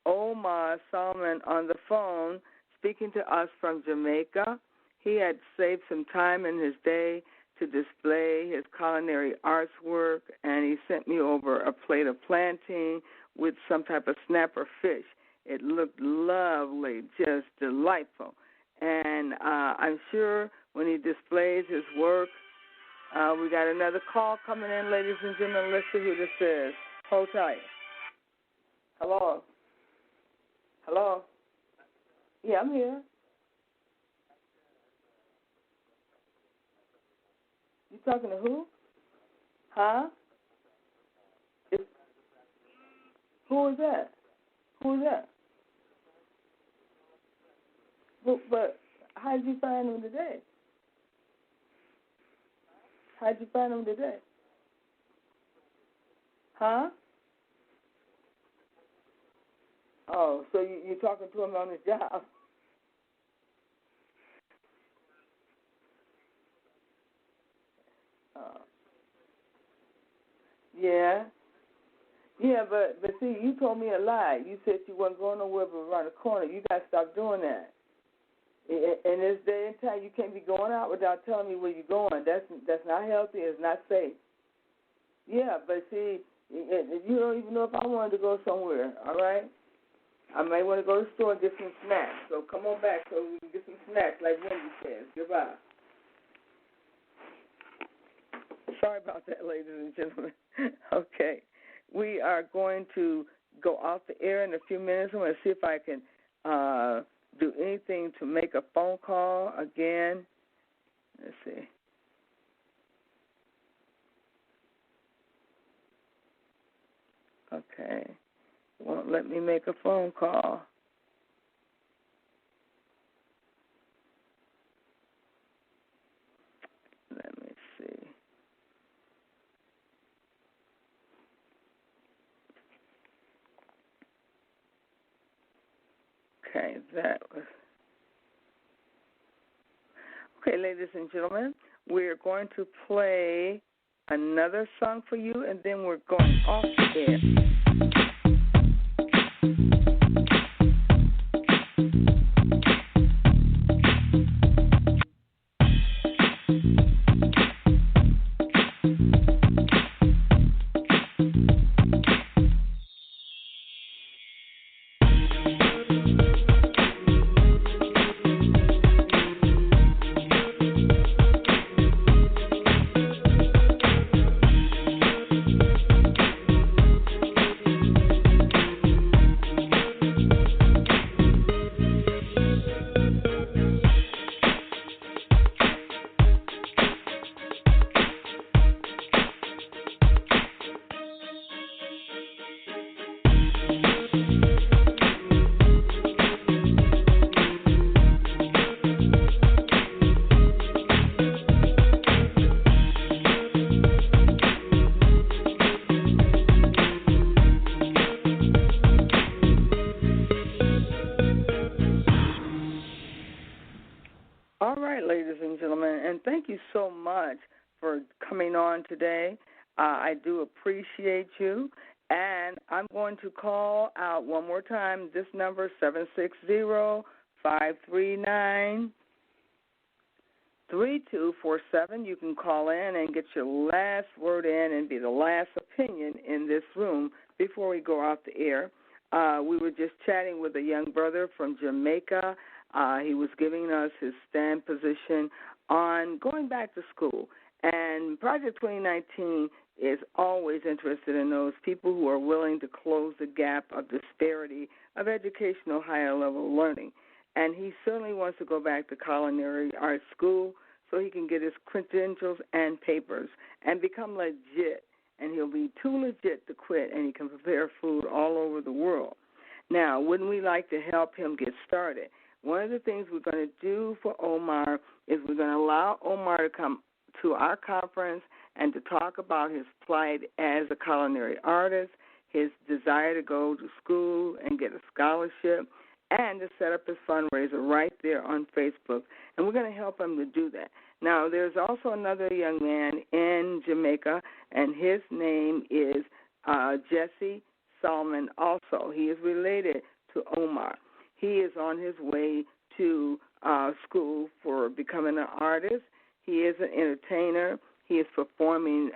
Omar Solomon on the phone speaking to us from Jamaica. He had saved some time in his day to display his culinary arts work, and he sent me over a plate of plantain with some type of snapper fish. It looked lovely, just delightful. And I'm sure when he displays his work, we got another call coming in, ladies and gentlemen. Let's see who this is. Hold tight. Hello? Hello? Yeah, I'm here. You talking to who? Huh? Who is that? Who is that? But how did you find him today? How did you find him today? Huh? Oh, so you're talking to him on his job. Yeah. Yeah, but see, you told me a lie. You said you wasn't going nowhere but around the corner. You got to stop doing that. In this day and time, you can't be going out without telling me where you're going. That's not healthy. It's not safe. Yeah, but see, you don't even know if I wanted to go somewhere, all right? I may want to go to the store and get some snacks. So come on back so we can get some snacks like Wendy says. Goodbye. Sorry about that, ladies and gentlemen. Okay. We are going to go off the air in a few minutes. I'm going to see if I can do anything to make a phone call again. Let's see. Okay. Won't let me make a phone call. Let me see. Okay, that was... Okay, ladies and gentlemen, we're going to play another song for you, and then we're going off the air. All right, ladies and gentlemen, and thank you so much for coming on today. I do appreciate you, and I'm going to call out one more time this number, 760-539-3247. You can call in and get your last word in and be the last opinion in this room before we go off the air. We were just chatting with a young brother from Jamaica. He was giving us his stand position on going back to school. And Project 2019 is always interested in those people who are willing to close the gap of disparity of educational higher level learning. And he certainly wants to go back to culinary arts school so he can get his credentials and papers and become legit. And he'll be too legit to quit, and he can prepare food all over the world. Now, wouldn't we like to help him get started? one of the things we're going to do for Omar is we're going to allow Omar to come to our conference and to talk about his plight as a culinary artist, his desire to go to school and get a scholarship, and to set up his fundraiser right there on Facebook. And we're going to help him to do that. Now, there's also another young man in Jamaica, and his name is Jesse Solomon also. He is related to Omar. He is on his way to school for becoming an artist. He is an entertainer. He is performing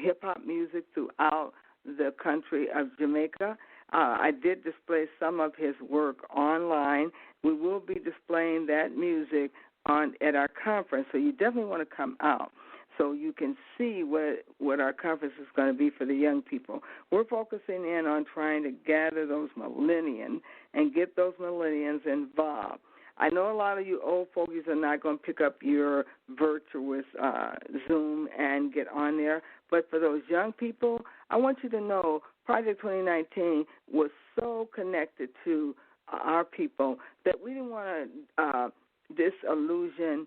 hip-hop music throughout the country of Jamaica. I did display some of his work online. We will be displaying that music at our conference, so you definitely want to come out so you can see what our conference is going to be for the young people. We're focusing in on trying to gather those millennials and get those millennials involved. I know a lot of you old folks are not going to pick up your virtuous Zoom and get on there, but for those young people, I want you to know Project 2019 was so connected to our people that we didn't want to disillusion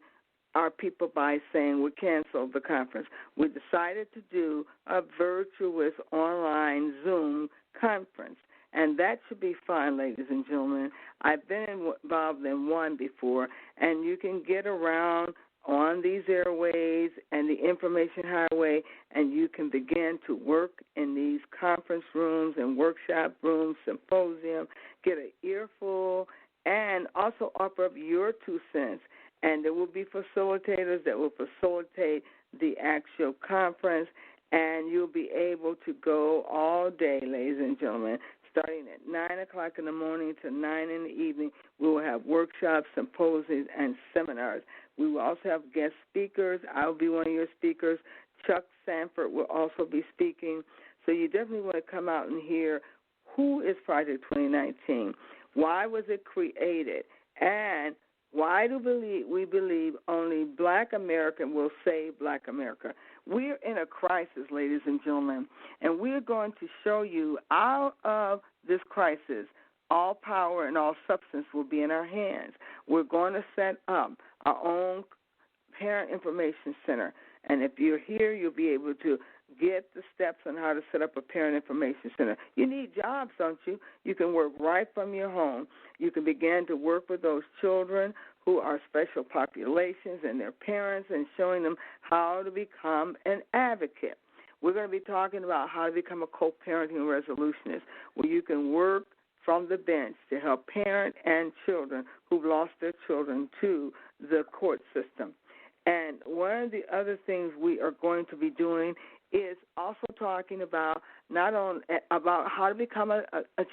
our people by saying we canceled the conference. We decided to do a virtuous online Zoom conference, and that should be fun, ladies and gentlemen. I've been involved in one before, and you can get around on these airways and the information highway, and you can begin to work in these conference rooms and workshop rooms, symposium, get an earful, and also offer up your 2 cents. And there will be facilitators that will facilitate the actual conference, and you'll be able to go all day, ladies and gentlemen. Starting at 9 o'clock in the morning to 9 in the evening, we will have workshops, symposiums, and seminars. We will also have guest speakers. I'll be one of your speakers. Chuck Sanford will also be speaking. So you definitely want to come out and hear who is Project 2019, why was it created, and why do we believe only Black America will save Black America? We're in a crisis, ladies and gentlemen, and we're going to show you out of this crisis, all power and all substance will be in our hands. We're going to set up our own Parent Information Center, and if you're here, you'll be able to get the steps on how to set up a Parent Information Center. You need jobs, don't you? You can work right from your home. You can begin to work with those children who are special populations and their parents and showing them how to become an advocate. We're going to be talking about how to become a co-parenting resolutionist, where you can work from the bench to help parent and children who've lost their children to the court system. And one of the other things we are going to be doing is also talking about about how to become a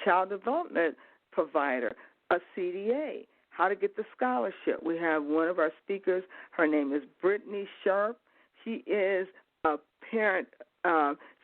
child development provider, a CDA, how to get the scholarship. We have one of our speakers. Her name is Brittany Sharp. She is a parent.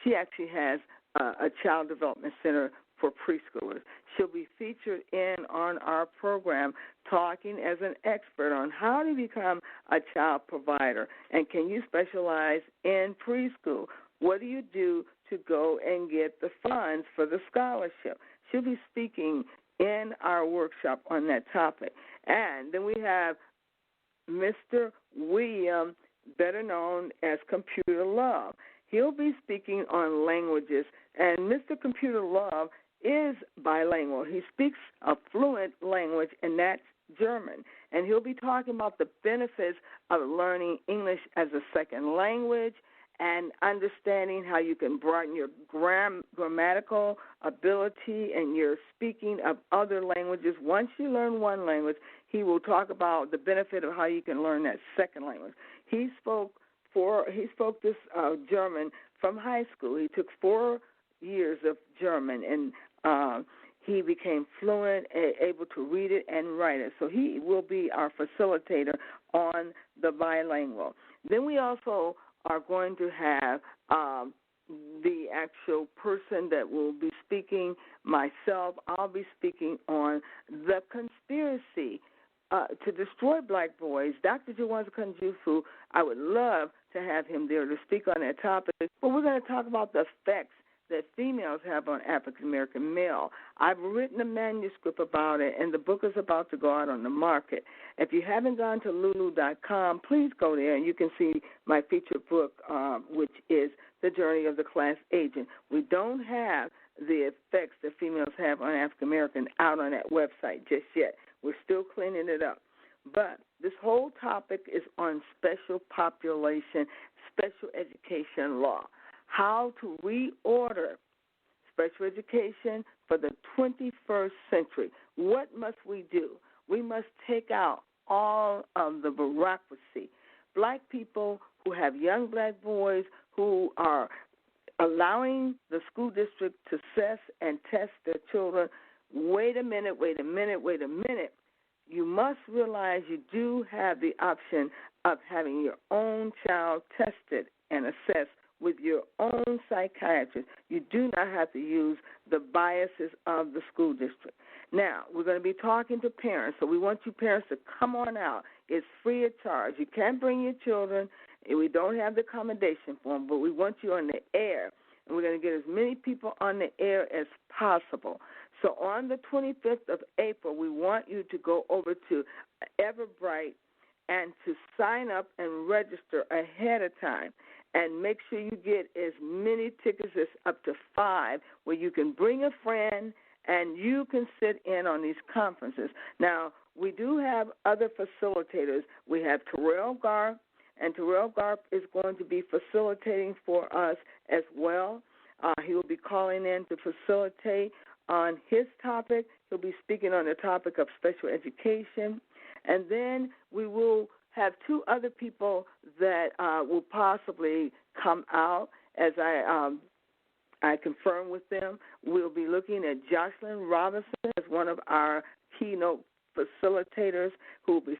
She actually has a child development center for preschoolers. She'll be featured on our program talking as an expert on how to become a child provider. And can you specialize in preschool? What do you do to go and get the funds for the scholarship? She'll be speaking in our workshop on that topic. And then we have Mr. William, better known as Computer Love. He'll be speaking on languages, and Mr. Computer Love is bilingual. He speaks a fluent language, and that's German. And he'll be talking about the benefits of learning English as a second language and understanding how you can broaden your grammatical ability and your speaking of other languages. Once you learn one language, he will talk about the benefit of how you can learn that second language. He spoke this German from high school. He took 4 years of German, and he became fluent, able to read it and write it. So he will be our facilitator on the bilingual. Then we also are going to have the actual person that will be speaking, myself. I'll be speaking on the conspiracy to destroy black boys. Dr. Jawanza Kunjufu, I would love to have him there to speak on that topic. But we're going to talk about the effects that females have on African American male. I've written a manuscript about it, and the book is about to go out on the market. If you haven't gone to lulu.com, please go there, and you can see my featured book, which is The Journey of the Class Agent. We don't have the effects that females have on African American out on that website just yet. We're still cleaning it up. But this whole topic is on special population, special education law, how to reorder special education for the 21st century. What must we do? We must take out all of the bureaucracy. Black people who have young black boys who are allowing the school district to assess and test their children. Wait a minute. You must realize you do have the option of having your own child tested and assessed with your own psychiatrist. You do not have to use the biases of the school district. Now, we're going to be talking to parents, so we want you parents to come on out. It's free of charge. You can't bring your children. We don't have the accommodation for them, but we want you on the air, and we're going to get as many people on the air as possible. So on the 25th of April, we want you to go over to Everbright and to sign up and register ahead of time. And make sure you get as many tickets as up to 5 where you can bring a friend and you can sit in on these conferences. Now, we do have other facilitators. We have Terrell Garp, and Terrell Garp is going to be facilitating for us as well. He will be calling in to facilitate on his topic. He'll be speaking on the topic of special education. And then we will have 2 other people that will possibly come out as I confirm with them. We'll be looking at Jocelyn Robinson as one of our keynote facilitators who will be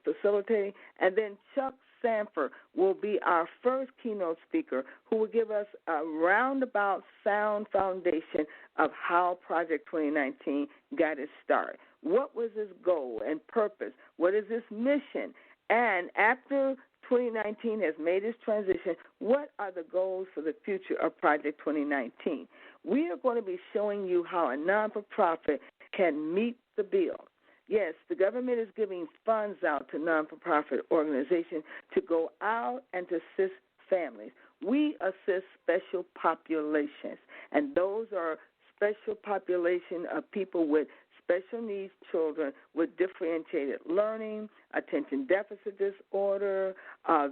facilitating, and then Chuck Sanford will be our first keynote speaker who will give us a roundabout sound foundation of how Project 2019 got its start. What was its goal and purpose? What is its mission? And after 2019 has made its transition, what are the goals for the future of Project 2019? We are going to be showing you how a non-for-profit can meet the bill. Yes, the government is giving funds out to non-for-profit organizations to go out and to assist families. We assist special populations, and those are special population of people with special needs children with differentiated learning, attention deficit disorder,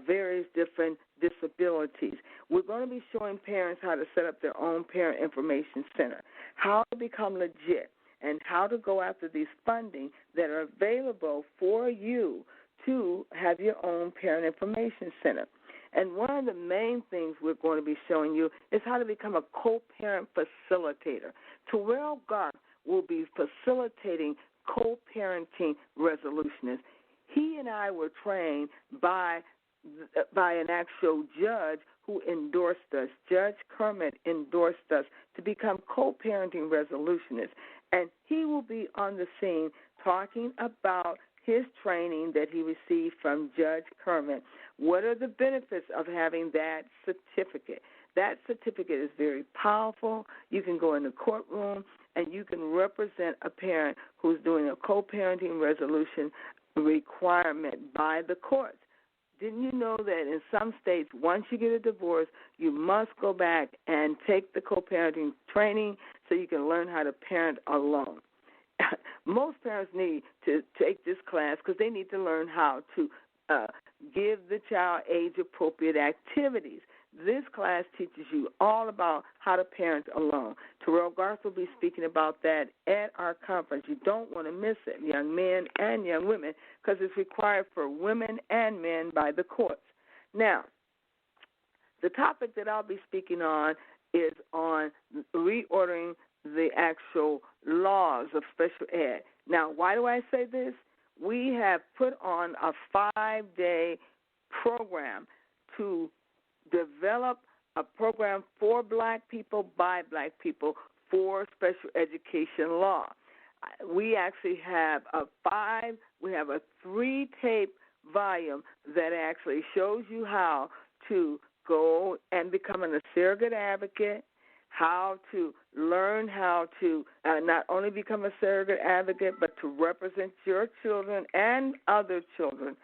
various different disabilities. We're going to be showing parents how to set up their own parent information center, how to become legit, and how to go after these funding that are available for you to have your own parent information center. And one of the main things we're going to be showing you is how to become a co-parent facilitator. Terrell Garp will be facilitating co-parenting resolutionists. He and I were trained by an actual judge who endorsed us. Judge Kermit endorsed us to become co-parenting resolutionists. And he will be on the scene talking about his training that he received from Judge Kermit. What are the benefits of having that certificate? That certificate is very powerful. You can go in the courtroom and you can represent a parent who's doing a co-parenting resolution requirement by the courts. Didn't you know that in some states, once you get a divorce, you must go back and take the co-parenting training so you can learn how to parent alone? Most parents need to take this class because they need to learn how to give the child age-appropriate activities. This class teaches you all about how to parent alone. Terrell Garth will be speaking about that at our conference. You don't want to miss it, young men and young women, because it's required for women and men by the courts. Now, the topic that I'll be speaking on is on reordering the actual laws of special ed. Now, why do I say this? We have put on a 5-day program to develop a program for black people, by black people, for special education law. We actually have a 3-tape volume that actually shows you how to go and become a surrogate advocate, how to learn how to not only become a surrogate advocate, but to represent your children and other children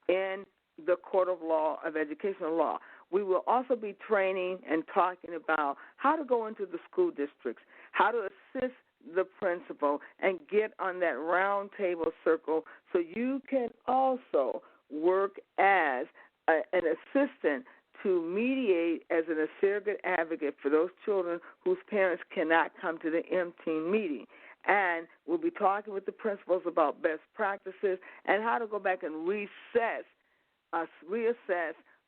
in the court of law, of educational law. We will also be training and talking about how to go into the school districts, how to assist the principal and get on that round table circle so you can also work as an assistant to mediate as a surrogate advocate for those children whose parents cannot come to the M-Team meeting. And we'll be talking with the principals about best practices and how to go back and reassess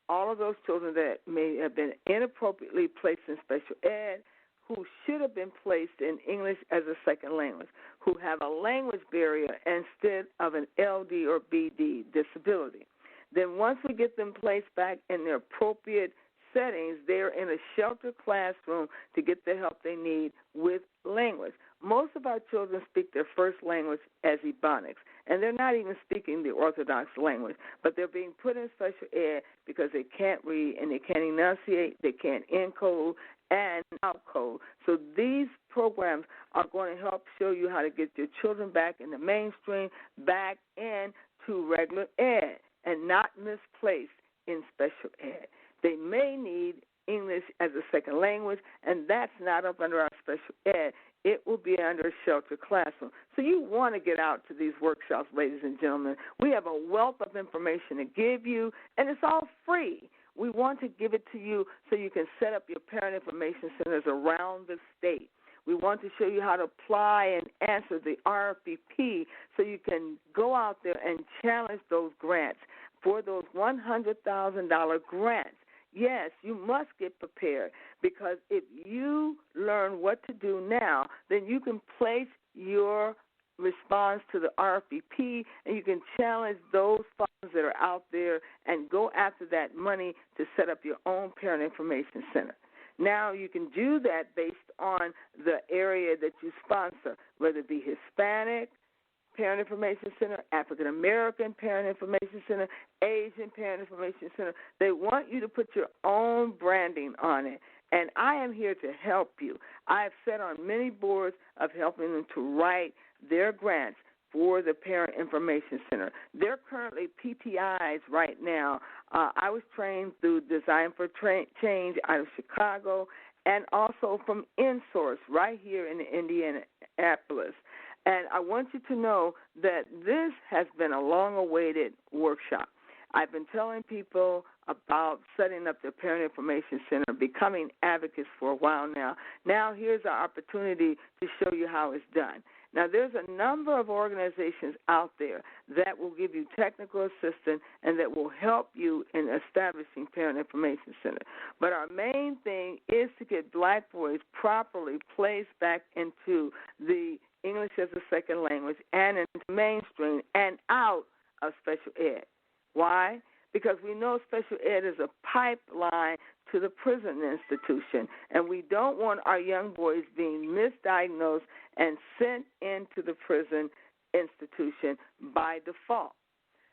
all of those children that may have been inappropriately placed in special ed, who should have been placed in English as a second language, who have a language barrier instead of an LD or BD disability. Then once we get them placed back in their appropriate settings, they're in a sheltered classroom to get the help they need with language. Most of our children speak their first language as Ebonics, and they're not even speaking the Orthodox language, but they're being put in special ed because they can't read and they can't enunciate, they can't encode and outcode. So these programs are going to help show you how to get your children back in the mainstream, back into regular ed, and not misplaced in special ed. They may need English as a second language, and that's not up under our special ed. It will be under a sheltered classroom. So you want to get out to these workshops, ladies and gentlemen. We have a wealth of information to give you, and it's all free. We want to give it to you so you can set up your parent information centers around the state. We want to show you how to apply and answer the RFP so you can go out there and challenge those grants for those $100,000 grants. Yes, you must get prepared, because if you learn what to do now, then you can place your response to the RFP and you can challenge those funds that are out there and go after that money to set up your own parent information center. Now you can do that based on the area that you sponsor, whether it be Hispanic Parent Information Center, African American Parent Information Center, Asian Parent Information Center. They want you to put your own branding on it, and I am here to help you. I have sat on many boards of helping them to write their grants for the Parent Information Center. They're currently PTIs right now. I was trained through Design for Change out of Chicago and also from InSource right here in Indianapolis. And I want you to know that this has been a long-awaited workshop. I've been telling people about setting up their Parent Information Center, becoming advocates for a while now. Now here's our opportunity to show you how it's done. Now, there's a number of organizations out there that will give you technical assistance and that will help you in establishing Parent Information Center. But our main thing is to get black boys properly placed back into the English as a second language and into mainstream and out of special ed. Why? Because we know special ed is a pipeline to the prison institution, and we don't want our young boys being misdiagnosed and sent into the prison institution by default.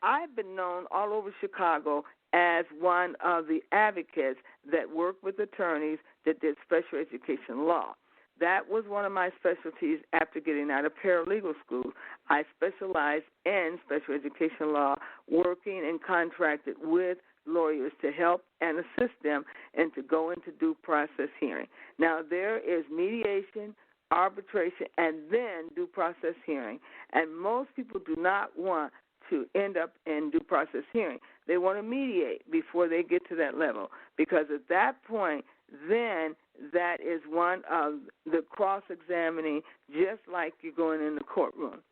I've been known all over Chicago as one of the advocates that worked with attorneys that did special education law. That was one of my specialties after getting out of paralegal school. I specialized in special education law, working and contracted with lawyers to help and assist them and to go into due process hearing. Now, there is mediation, arbitration, and then due process hearing. And most people do not want to end up in due process hearing. They want to mediate before they get to that level, because at that point, then that is one of the cross-examining, just like you're going in the courtroom.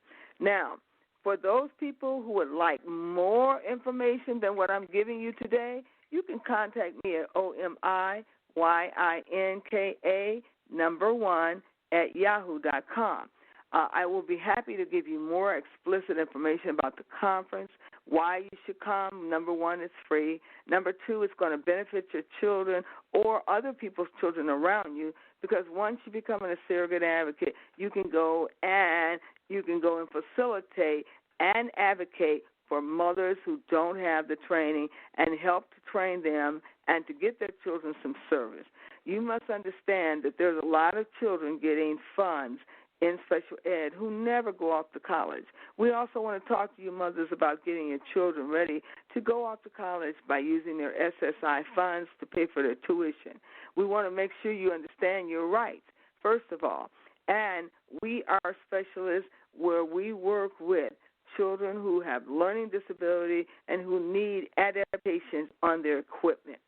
Now, for those people who would like more information than what I'm giving you today, you can contact me at omiyinka1@yahoo.com. I will be happy to give you more explicit information about the conference, why you should come. Number one, it's free. Number two, it's going to benefit your children or other people's children around you, because once you become a surrogate advocate, you can go and facilitate and advocate for mothers who don't have the training and help to train them and to get their children some service. you must understand that there's a lot of children getting funds in special ed who never go off to college. We also want to talk to you mothers about getting your children ready to go off to college by using their SSI funds to pay for their tuition. We want to make sure you understand your rights, first of all. And we are specialists where we work with children who have learning disability and who need adaptations on their equipment.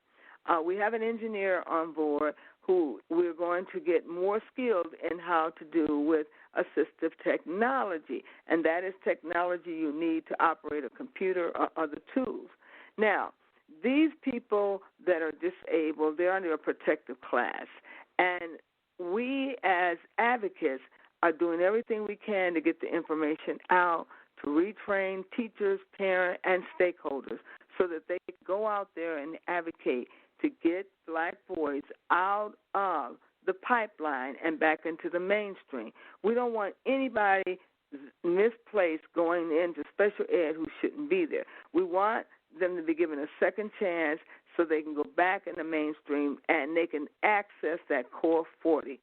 We have an engineer on board who we're going to get more skilled in how to do with assistive technology, and that is technology you need to operate a computer or other tools. Now, these people that are disabled, they're under a protective class, and we as advocates are doing everything we can to get the information out to retrain teachers, parents, and stakeholders so that they can go out there and advocate to get black boys out of the pipeline and back into the mainstream. We don't want anybody misplaced going into special ed who shouldn't be there. We want them to be given a second chance so they can go back in the mainstream and they can access that core 40.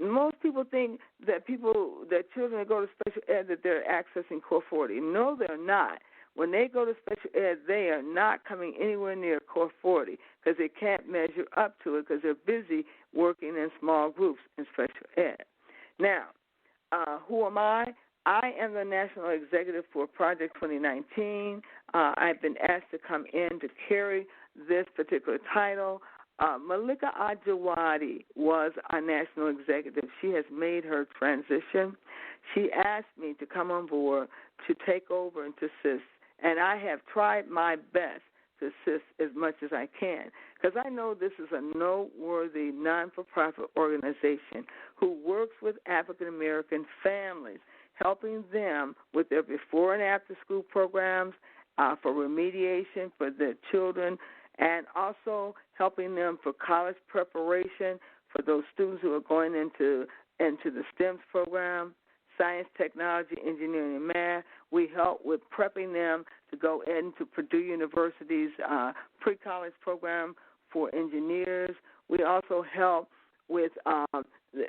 Most people think that children that go to special ed that they're accessing core 40. No, they're not. When they go to special ed, they are not coming anywhere near core 40 because they can't measure up to it because they're busy working in small groups in special ed. Now, who am I? I am the National Executive for Project 2019. I've been asked to come in to carry this particular title. Malika Ajawadi was our national executive. She has made her transition. She asked me to come on board to take over and to assist, and I have tried my best to assist as much as I can because I know this is a noteworthy non-for-profit organization who works with African-American families, helping them with their before and after school programs for remediation for their children, and also helping them for college preparation for those students who are going into the STEMS program, science, technology, engineering, and math. We help with prepping them to go into Purdue University's pre-college program for engineers. We also help with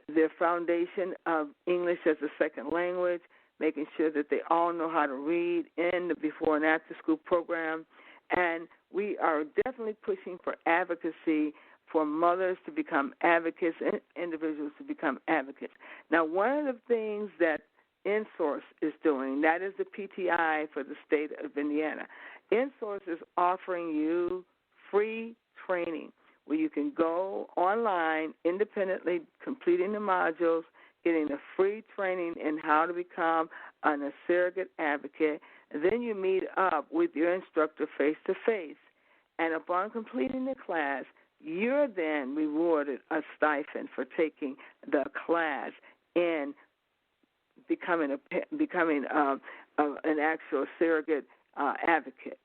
their foundation of English as a second language, making sure that they all know how to read in the before and after school program. And we are definitely pushing for advocacy for mothers to become advocates and individuals to become advocates. Now, one of the things that InSource is doing, that is the PTI for the state of Indiana. InSource is offering you free training where you can go online independently, completing the modules, getting the free training in how to become a surrogate advocate. And then you meet up with your instructor face-to-face. And upon completing the class, you're then rewarded a stipend for taking the class in becoming an actual surrogate advocate.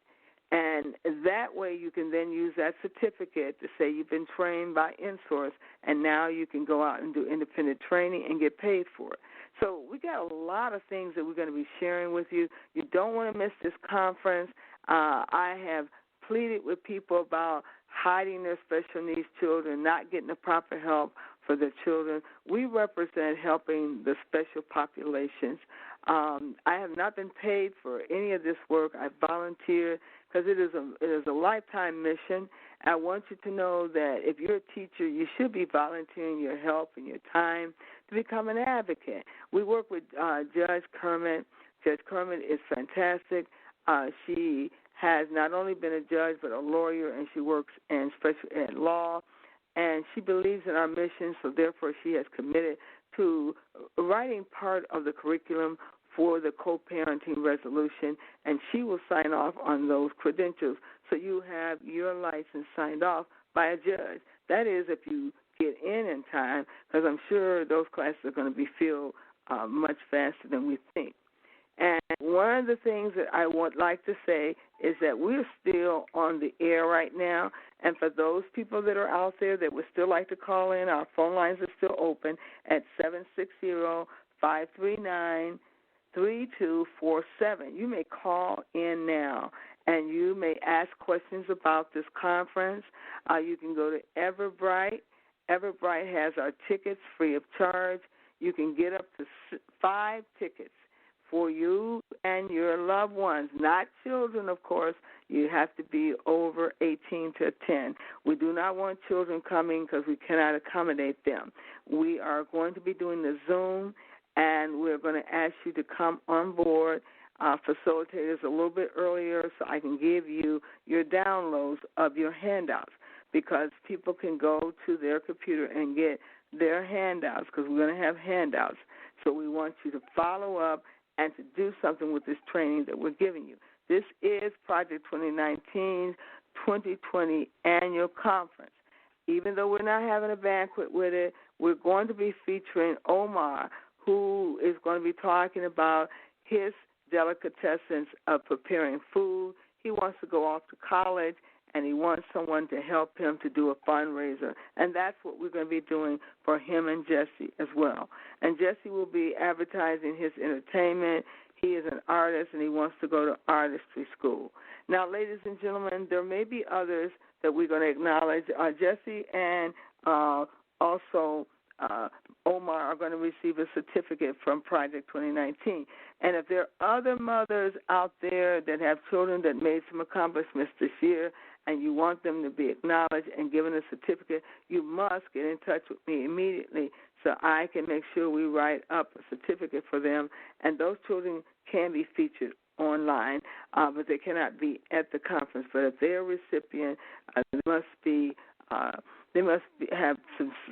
And that way you can then use that certificate to say you've been trained by InSource, and now you can go out and do independent training and get paid for it. So we got a lot of things that we're going to be sharing with you. You don't want to miss this conference. I have pleaded with people about hiding their special needs children, not getting the proper help for their children. We represent helping the special populations. I have not been paid for any of this work. I volunteered because it is a lifetime mission. I want you to know that if you're a teacher, you should be volunteering your help and your time to become an advocate. We work with Judge Kermit. Judge Kermit is fantastic. She has not only been a judge but a lawyer, and she works in special ed law, and she believes in our mission, so therefore she has committed to writing part of the curriculum for the co-parenting resolution, and she will sign off on those credentials so you have your license signed off by a judge. That is if you get in time, because I'm sure those classes are going to be filled much faster than we think. And one of the things that I would like to say is that we're still on the air right now, and for those people that are out there that would still like to call in, our phone lines are still open at 760-539-3247. You may call in now, and you may ask questions about this conference. You can go to Everbright Everbright has our tickets free of charge. You can get up to 5 tickets for you and your loved ones, not children, of course. You have to be over 18 to attend. We do not want children coming because we cannot accommodate them. We are going to be doing the Zoom, and we're going to ask you to come on board, facilitators, a little bit earlier so I can give you your downloads of your handouts, because people can go to their computer and get their handouts, because we're going to have handouts. So we want you to follow up and to do something with this training that we're giving you. This is Project 2019's 2020 Annual Conference. Even though we're not having a banquet with it, we're going to be featuring Omar, who is going to be talking about his delicatessens of preparing food. He wants to go off to college, and he wants someone to help him to do a fundraiser. And that's what we're going to be doing for him and Jesse as well. And Jesse will be advertising his entertainment. He is an artist, and he wants to go to artistry school. Now, ladies and gentlemen, there may be others that we're going to acknowledge. Jesse and also Omar are going to receive a certificate from Project 2019. And if there are other mothers out there that have children that made some accomplishments this year and you want them to be acknowledged and given a certificate, you must get in touch with me immediately so I can make sure we write up a certificate for them. And those children can be featured online, but they cannot be at the conference. But if they're a recipient, they must have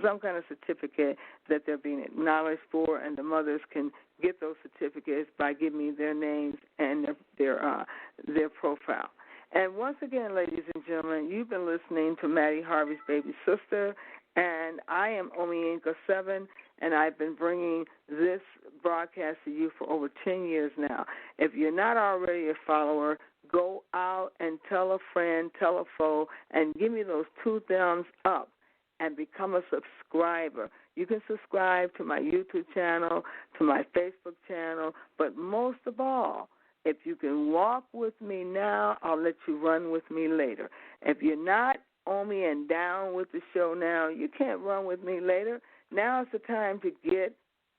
some kind of certificate that they're being acknowledged for, and the mothers can get those certificates by giving me their names and their profile. And once again, ladies and gentlemen, you've been listening to Maddie Harvey's Baby Sister, and I am Omienka 7, and I've been bringing this broadcast to you for over 10 years now. If you're not already a follower, go out and tell a friend, tell a foe, and give me those 2 thumbs up and become a subscriber. You can subscribe to my YouTube channel, to my Facebook channel, but most of all, if you can walk with me now, I'll let you run with me later. If you're not on me and down with the show now, you can't run with me later. Now is the time to get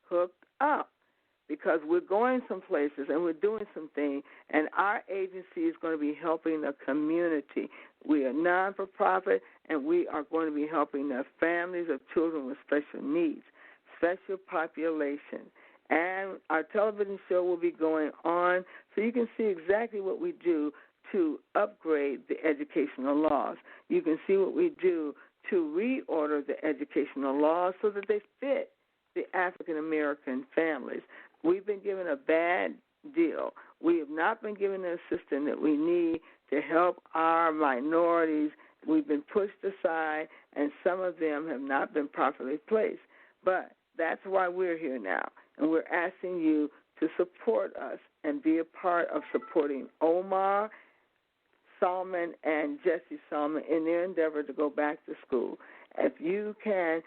hooked up, because we're going some places and we're doing some things, and our agency is going to be helping the community. We are non-for-profit, and we are going to be helping the families of children with special needs, special population. And our television show will be going on so you can see exactly what we do to upgrade the educational laws. You can see what we do to reorder the educational laws so that they fit the African-American families. We've been given a bad deal. We have not been given the assistance that we need to help our minorities. We've been pushed aside, and some of them have not been properly placed. But that's why we're here now, and we're asking you to support us and be a part of supporting Omar Solomon and Jesse Solomon in their endeavor to go back to school. If you can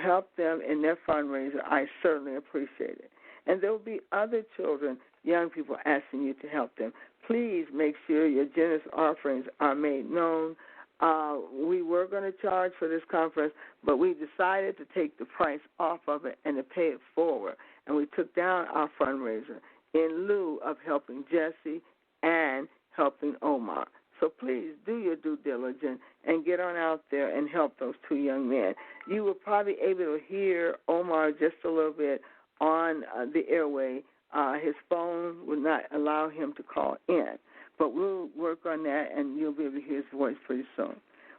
help them in their fundraiser, I certainly appreciate it. And there will be other children, young people, asking you to help them. Please make sure your generous offerings are made known. We were going to charge for this conference, but we decided to take the price off of it and to pay it forward. And we took down our fundraiser in lieu of helping Jesse and helping Omar. So please do your due diligence and get on out there and help those 2 young men. You will probably able to hear Omar just a little bit on the airway. His phone would not allow him to call in. But we'll work on that, and you'll be able to hear his voice pretty soon.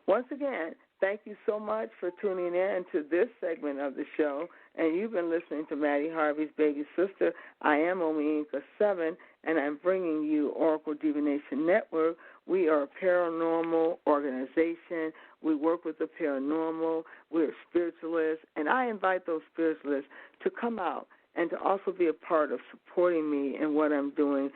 Once again, thank you so much for tuning in to this segment of the show. And you've been listening to Maddie Harvey's Baby Sister. I am Omienka 7, and I'm bringing you Oracle Divination Network. We are a paranormal organization. We work with the paranormal. We're spiritualists, and I invite those spiritualists to come out and to also be a part of supporting me in what I'm doing.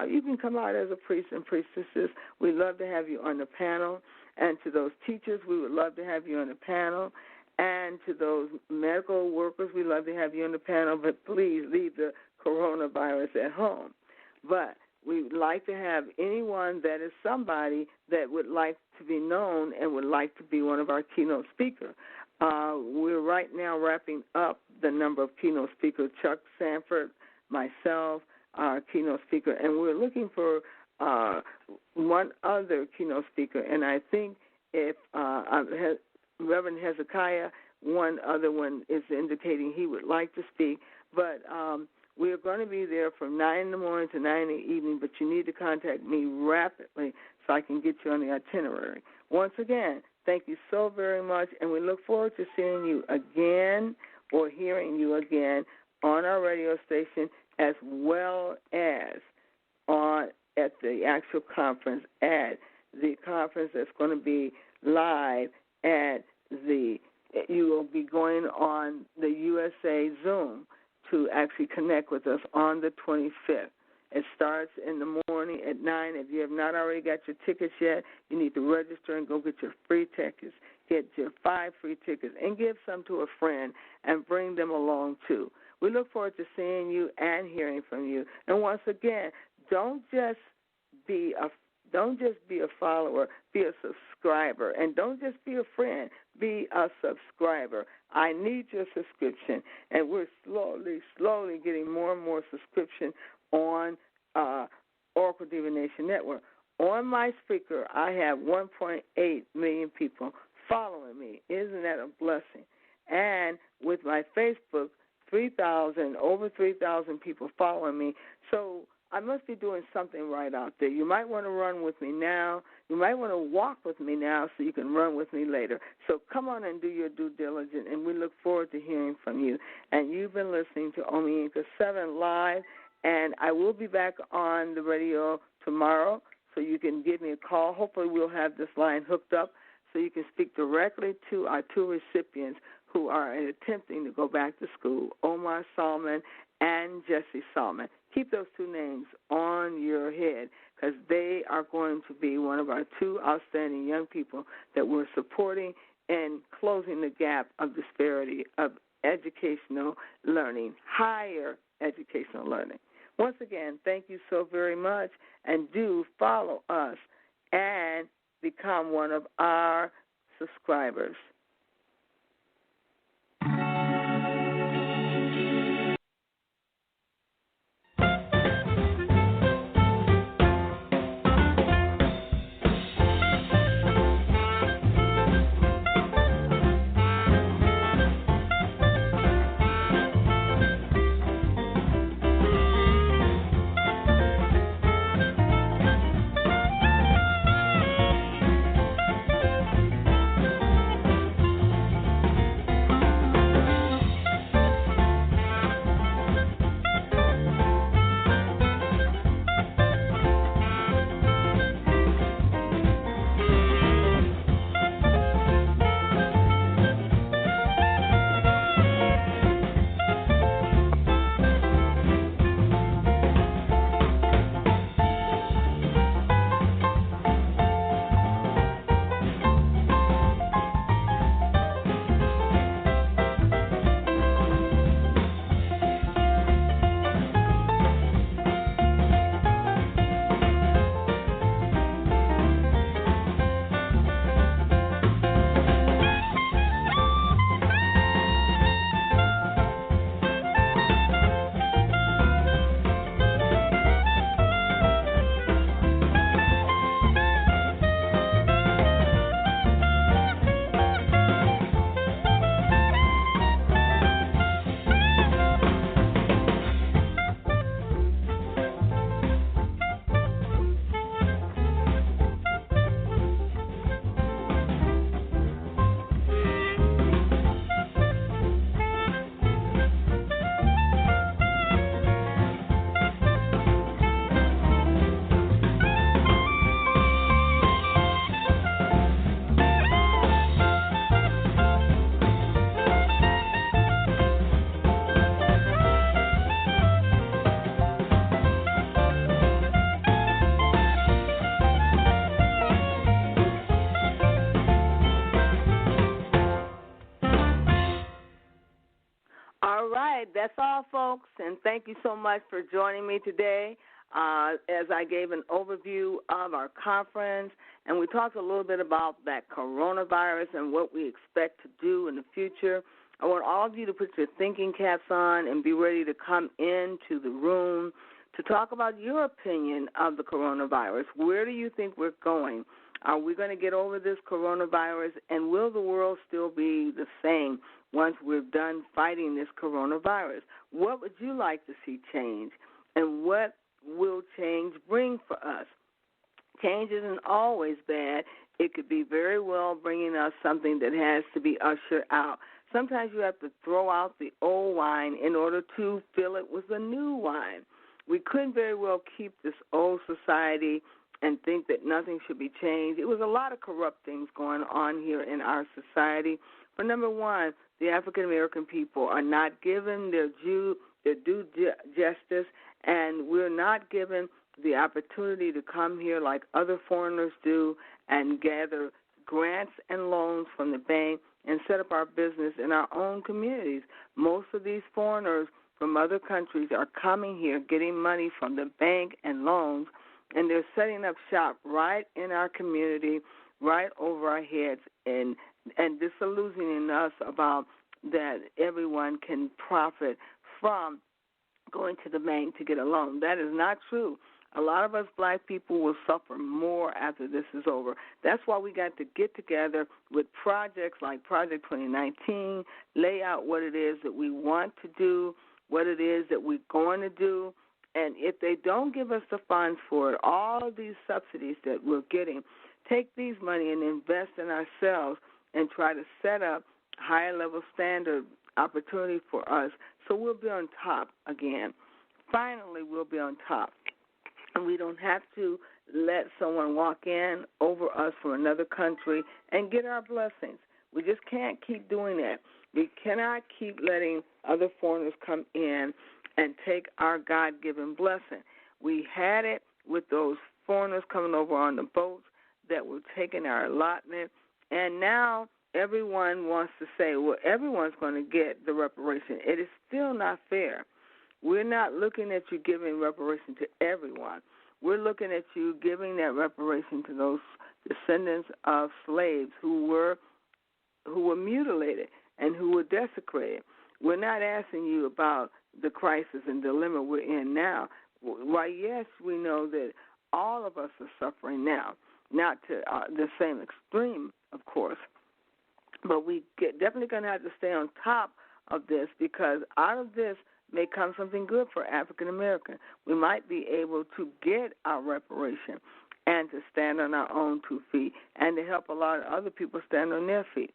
You can come out as a priest and priestesses. We'd love to have you on the panel. And to those teachers, we would love to have you on the panel. And to those medical workers, we'd love to have you on the panel, but please leave the coronavirus at home. But we would like to have anyone that is somebody that would like to be known and would like to be one of our keynote speakers. We're right now wrapping up the number of keynote speakers, Chuck Sanford, myself, our keynote speaker, and we're looking for one other keynote speaker. And I think if Reverend Hezekiah, one other one is indicating he would like to speak, but we're going to be there from 9 in the morning to 9 in the evening, but you need to contact me rapidly so I can get you on the itinerary. Once again, thank you so very much, and we look forward to seeing you again or hearing you again on our radio station as well as at the actual conference, at the conference that's going to be live you will be going on the USA Zoom to actually connect with us on the 25th. It starts in the morning at 9. If you have not already got your tickets yet, you need to register and go get your free tickets. Get your 5 free tickets and give some to a friend and bring them along too. We look forward to seeing you and hearing from you. And once again, don't just be a follower, be a subscriber. And don't just be a friend, be a subscriber. I need your subscription. And we're slowly getting more and more subscription on Oracle Divination Network. On my speaker, I have 1.8 million people following me. Isn't that a blessing? And with my Facebook, over 3,000 people following me. So I must be doing something right out there. You might want to run with me now. You might want to walk with me now so you can run with me later. So come on and do your due diligence, and we look forward to hearing from you. And you've been listening to Omi Inca 7 Live, and I will be back on the radio tomorrow, so you can give me a call. Hopefully we'll have this line hooked up so you can speak directly to our 2 recipients who are attempting to go back to school, Omar Salman and Jesse Salman. Keep those 2 names on your head because they are going to be one of our 2 outstanding young people that we're supporting and closing the gap of disparity of educational learning, higher educational learning. Once again, thank you so very much, and do follow us and become one of our subscribers. That's all, folks, and thank you so much for joining me today. as I gave an overview of our conference, and we talked a little bit about that coronavirus and what we expect to do in the future. I want all of you to put your thinking caps on and be ready to come into the room to talk about your opinion of the coronavirus. Where do you think we're going? Are we going to get over this coronavirus, and will the world still be the same once we're done fighting this coronavirus? What would you like to see change, and what will change bring for us? Change isn't always bad. It could be very well bringing us something that has to be ushered out. Sometimes you have to throw out the old wine in order to fill it with a new wine. We couldn't very well keep this old society and think that nothing should be changed. It was a lot of corrupt things going on here in our society. For number one, the African-American people are not given their due justice, and we're not given the opportunity to come here like other foreigners do and gather grants and loans from the bank and set up our business in our own communities. Most of these foreigners from other countries are coming here, getting money from the bank and loans, and they're setting up shop right in our community, right over our heads, and disillusioning us about that everyone can profit from going to the bank to get a loan. That is not true. A lot of us black people will suffer more after this is over. That's why we got to get together with projects like Project 2019, lay out what it is that we want to do, what it is that we're going to do. And if they don't give us the funds for it, all of these subsidies that we're getting, take these money and invest in ourselves and try to set up higher level standard opportunity for us so we'll be on top again. Finally, we'll be on top. And we don't have to let someone walk in over us from another country and get our blessings. We just can't keep doing that. We cannot keep letting other foreigners come in and take our God-given blessing. We had it with those foreigners coming over on the boats that were taking our allotment, and now everyone wants to say, well, everyone's going to get the reparation. It is still not fair. We're not looking at you giving reparation to everyone. We're looking at you giving that reparation to those descendants of slaves who were mutilated and who were desecrated. We're not asking you about the crisis and dilemma we're in now. Why, yes, we know that all of us are suffering now, not to the same extreme, of course, but we definitely going to have to stay on top of this, because out of this may come something good for African American. We might be able to get our reparation and to stand on our own 2 feet and to help a lot of other people stand on their feet.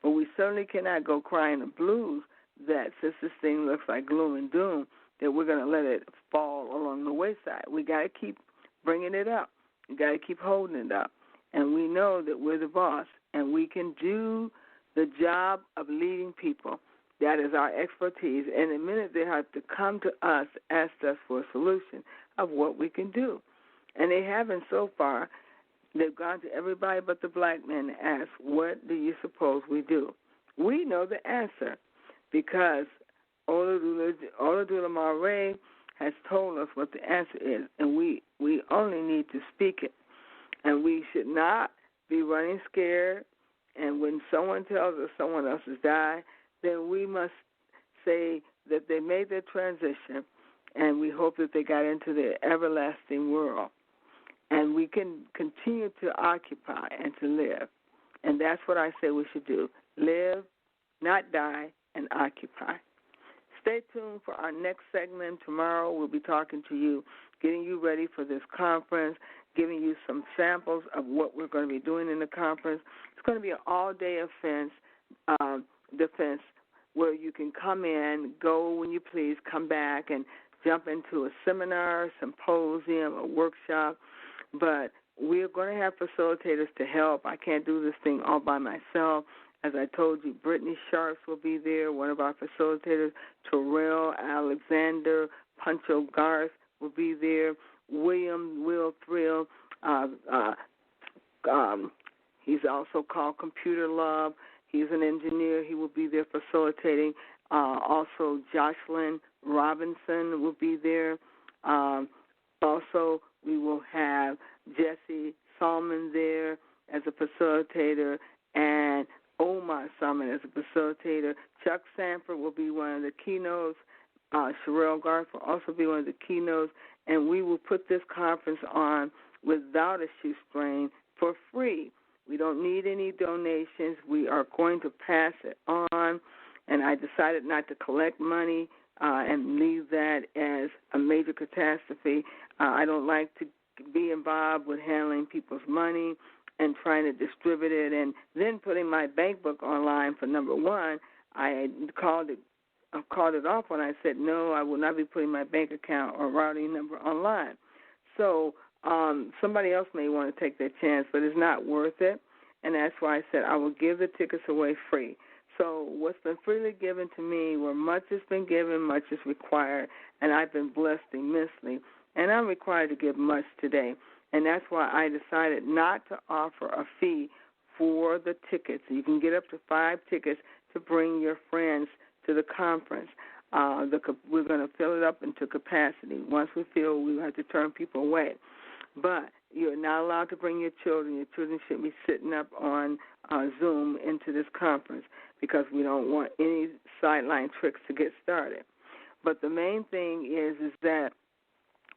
But we certainly cannot go crying the blues that since this thing looks like gloom and doom, that we're going to let it fall along the wayside. We got to keep bringing it up. We got to keep holding it up. And we know that we're the boss, and we can do the job of leading people. That is our expertise. And the minute they have to come to us, ask us for a solution of what we can do. And they haven't so far. They've gone to everybody but the black men and asked, what do you suppose we do? We know the answer, because Oludula Mare has told us what the answer is, and we only need to speak it. And we should not be running scared. And when someone tells us someone else has died, then we must say that they made their transition, and we hope that they got into the everlasting world. And we can continue to occupy and to live. And that's what I say we should do. Live, not die, and occupy. Stay tuned for our next segment. Tomorrow we'll be talking to you, getting you ready for this conference, giving you some samples of what we're going to be doing in the conference. It's going to be an all-day defense where you can come in, go when you please, come back and jump into a seminar, symposium, a workshop. But we're going to have facilitators to help. I can't do this thing all by myself. As I told you, Brittany Sharps will be there, one of our facilitators. Terrell Alexander, Puncho Garth will be there. Will Thrill, he's also called Computer Love. He's an engineer. He will be there facilitating. Also, Jocelyn Robinson will be there. Also, we will have Jesse Salmon there as a facilitator and Omar Salmon as a facilitator. Chuck Sanford will be one of the keynotes. Sherelle Garth will also be one of the keynotes. And we will put this conference on without a shoestring for free. We don't need any donations. We are going to pass it on. And I decided not to collect money and leave that as a major catastrophe. I don't like to be involved with handling people's money and trying to distribute it and then putting my bank book online for number one. I called it off when I said, no, I will not be putting my bank account or routing number online. So somebody else may want to take that chance, but it's not worth it. And that's why I said I will give the tickets away free. So what's been freely given to me, where much has been given, much is required, and I've been blessed immensely. And I'm required to give much today. And that's why I decided not to offer a fee for the tickets. You can get up to 5 tickets to bring your friends to the conference. We're going to fill it up into capacity. Once we fill, we have to turn people away. But you're not allowed to bring your children. Your children should be sitting up on Zoom into this conference because we don't want any sideline tricks to get started. But the main thing is that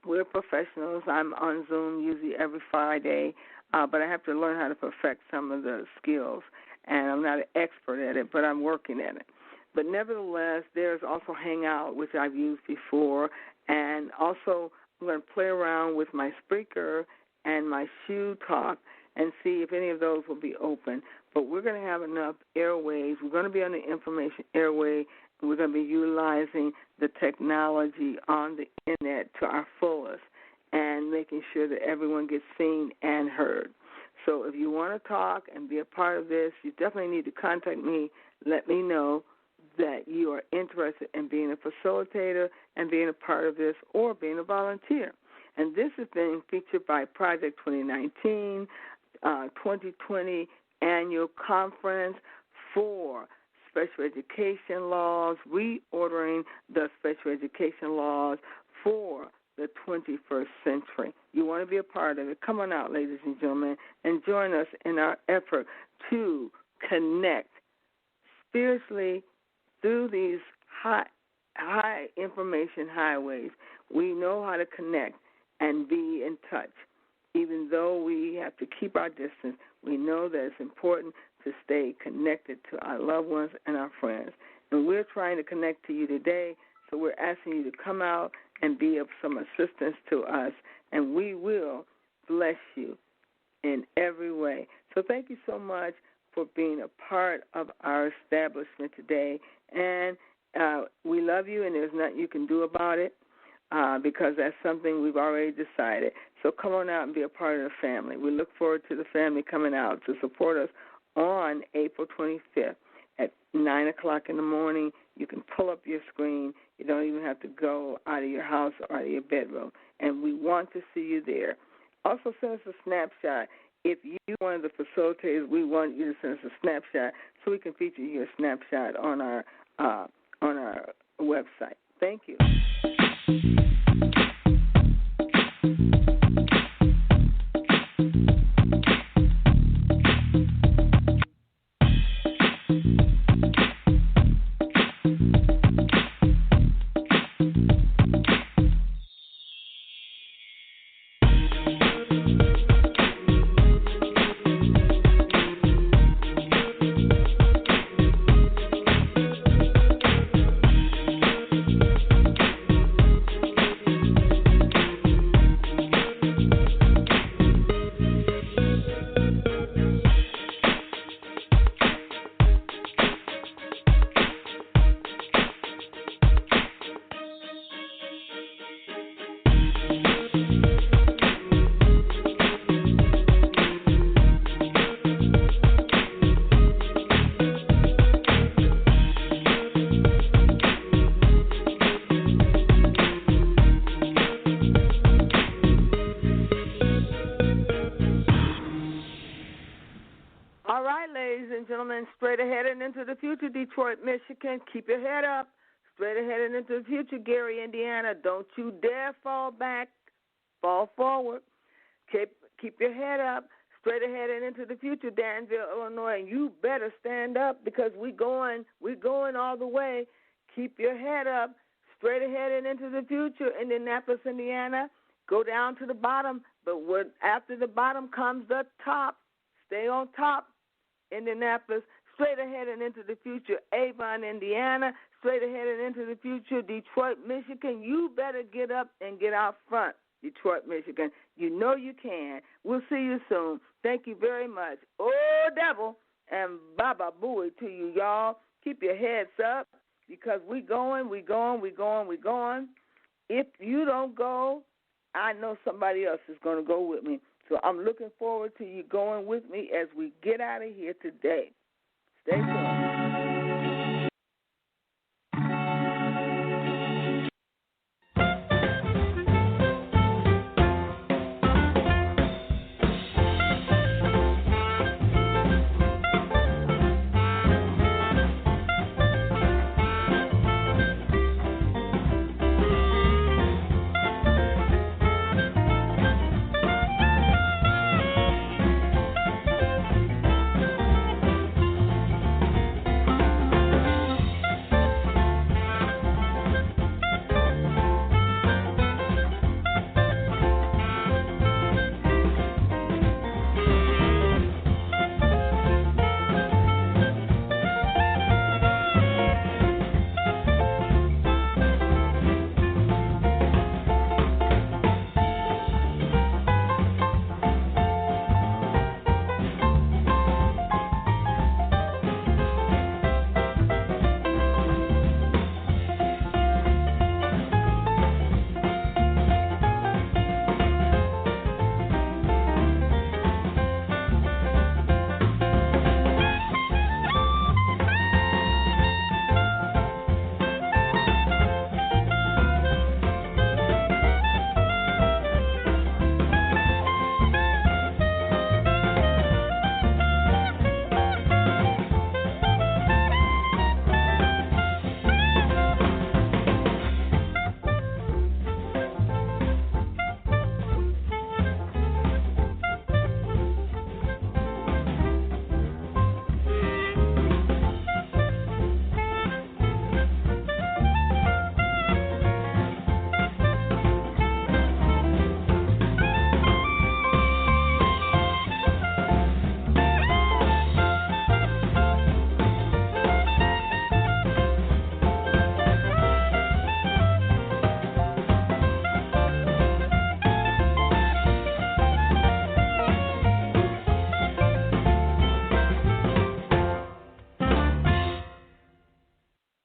we're professionals. I'm on Zoom usually every Friday, but I have to learn how to perfect some of the skills. And I'm not an expert at it, but I'm working at it. But nevertheless, there's also Hangout, which I've used before, and also I'm going to play around with my Spreaker and my Shoe Talk and see if any of those will be open. But we're going to have enough airways. We're going to be on the information airway, and we're going to be utilizing the technology on the internet to our fullest and making sure that everyone gets seen and heard. So if you want to talk and be a part of this, you definitely need to contact me. Let me know that you are interested in being a facilitator and being a part of this or being a volunteer. And this is being featured by Project 2019, 2020 Annual Conference for Special Education Laws, reordering the special education laws for the 21st century. You want to be a part of it. Come on out, ladies and gentlemen, and join us in our effort to connect spiritually through these high information highways. We know how to connect and be in touch. Even though we have to keep our distance, we know that it's important to stay connected to our loved ones and our friends. And we're trying to connect to you today, so we're asking you to come out and be of some assistance to us, and we will bless you in every way. So thank you so much for being a part of our establishment today. And we love you, and there's nothing you can do about it because that's something we've already decided. So come on out and be a part of the family. We look forward to the family coming out to support us on April 25th at 9 o'clock in the morning. You can pull up your screen. You don't even have to go out of your house or out of your bedroom. And we want to see you there. Also send us a snapshot. If you're one of the facilitators, we want you to send us a snapshot so we can feature your snapshot on our website. Thank you. Straight ahead and into the future, Detroit, Michigan. Keep your head up. Straight ahead and into the future, Gary, Indiana. Don't you dare fall back. fall forward. Keep your head up, straight ahead and into the future, Danville, Illinois. And you better stand up because we're going all the way. Keep your head up, straight ahead and into the future. Indianapolis, Indiana, go down to the bottom, but after the bottom comes the top. Stay on top. Indianapolis, straight ahead and into the future. Avon, Indiana, straight ahead and into the future. Detroit, Michigan, you better get up and get out front. Detroit, Michigan, you know you can. We'll see you soon. Thank you very much. Oh, devil, and Baba Booey to you, y'all. Keep your heads up because we going. If you don't go, I know somebody else is going to go with me. So I'm looking forward to you going with me as we get out of here today. Stay tuned.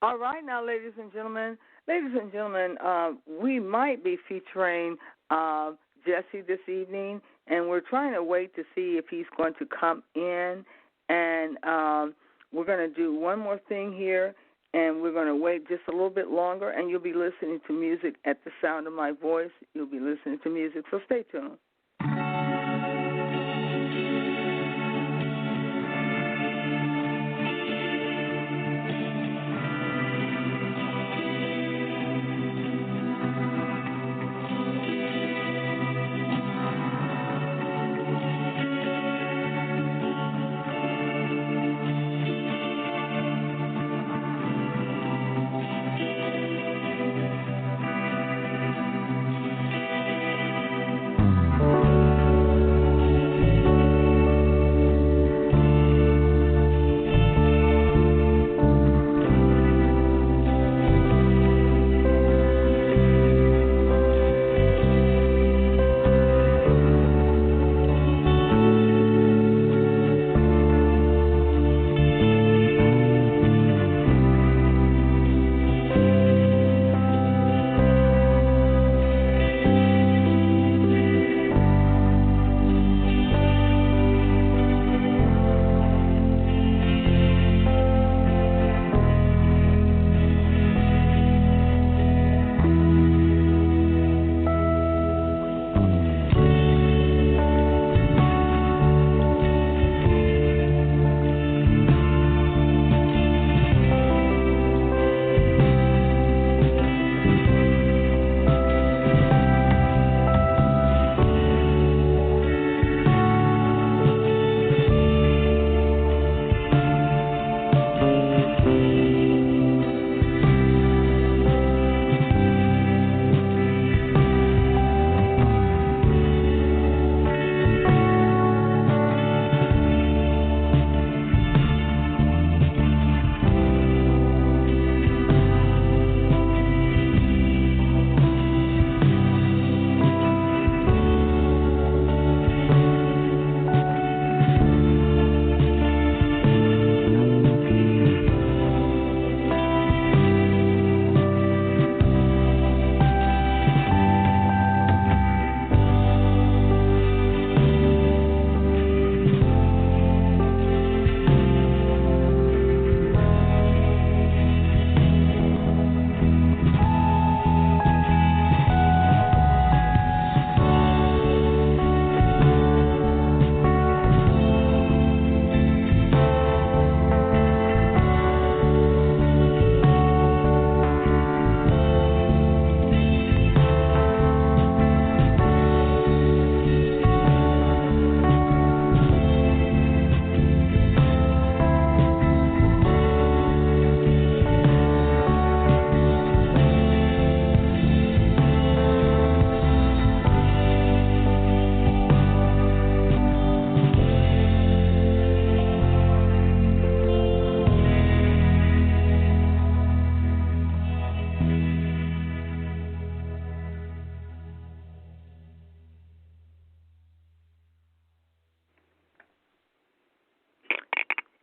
All right, now, ladies and gentlemen, we might be featuring Jesse this evening, and we're trying to wait to see if he's going to come in. And we're going to do one more thing here, and we're going to wait just a little bit longer, and you'll be listening to music at the sound of my voice. You'll be listening to music, so stay tuned.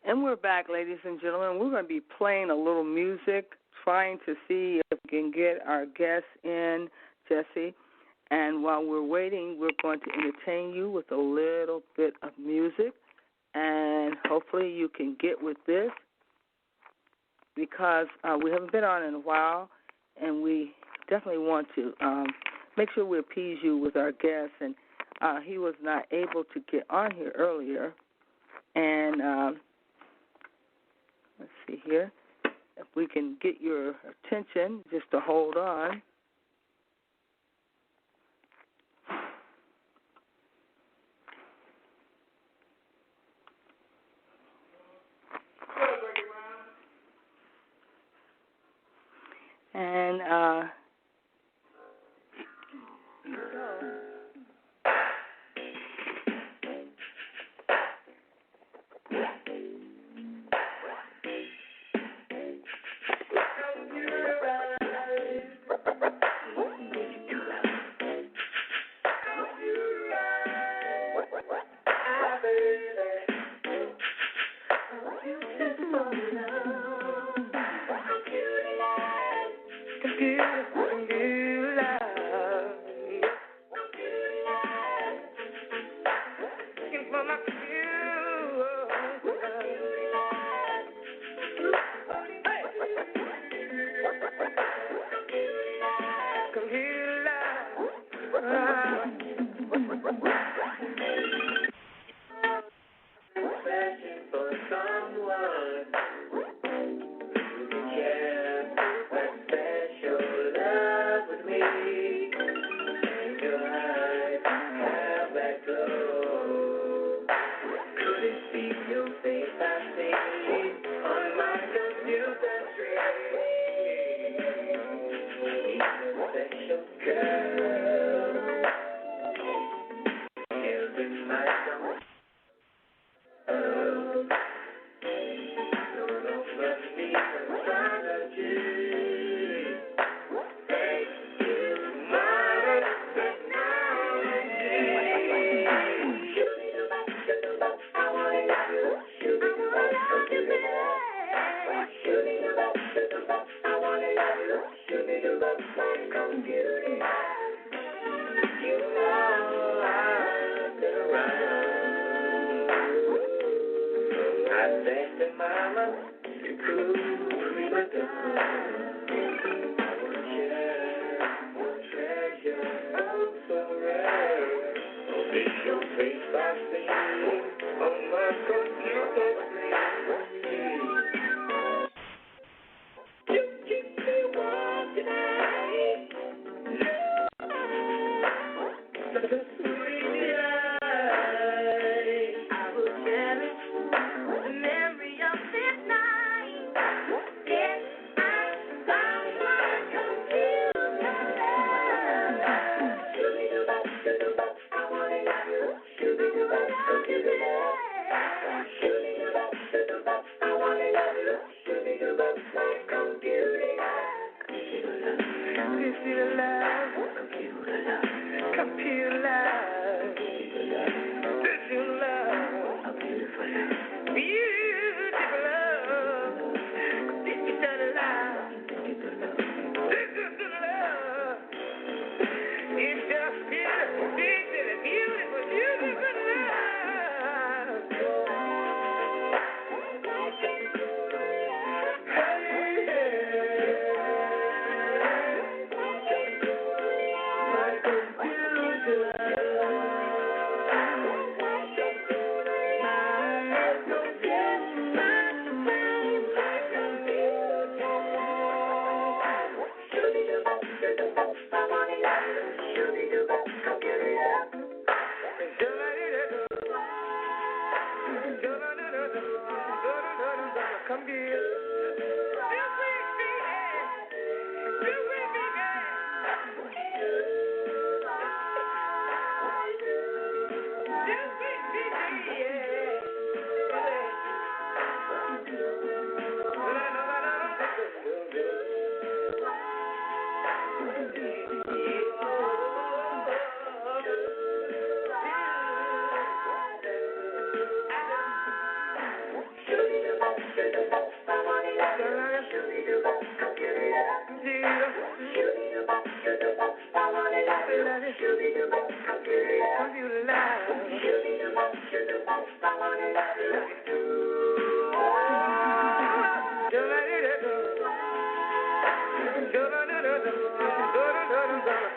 And we're back, ladies and gentlemen. We're going to be playing a little music, trying to see if we can get our guests in, Jesse. And while we're waiting, we're going to entertain you with a little bit of music. And hopefully you can get with this because we haven't been on in a while, and we definitely want to make sure we appease you with our guests. And he was not able to get on here earlier. And let's see here. If we can get your attention, just to hold on. And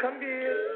Come here.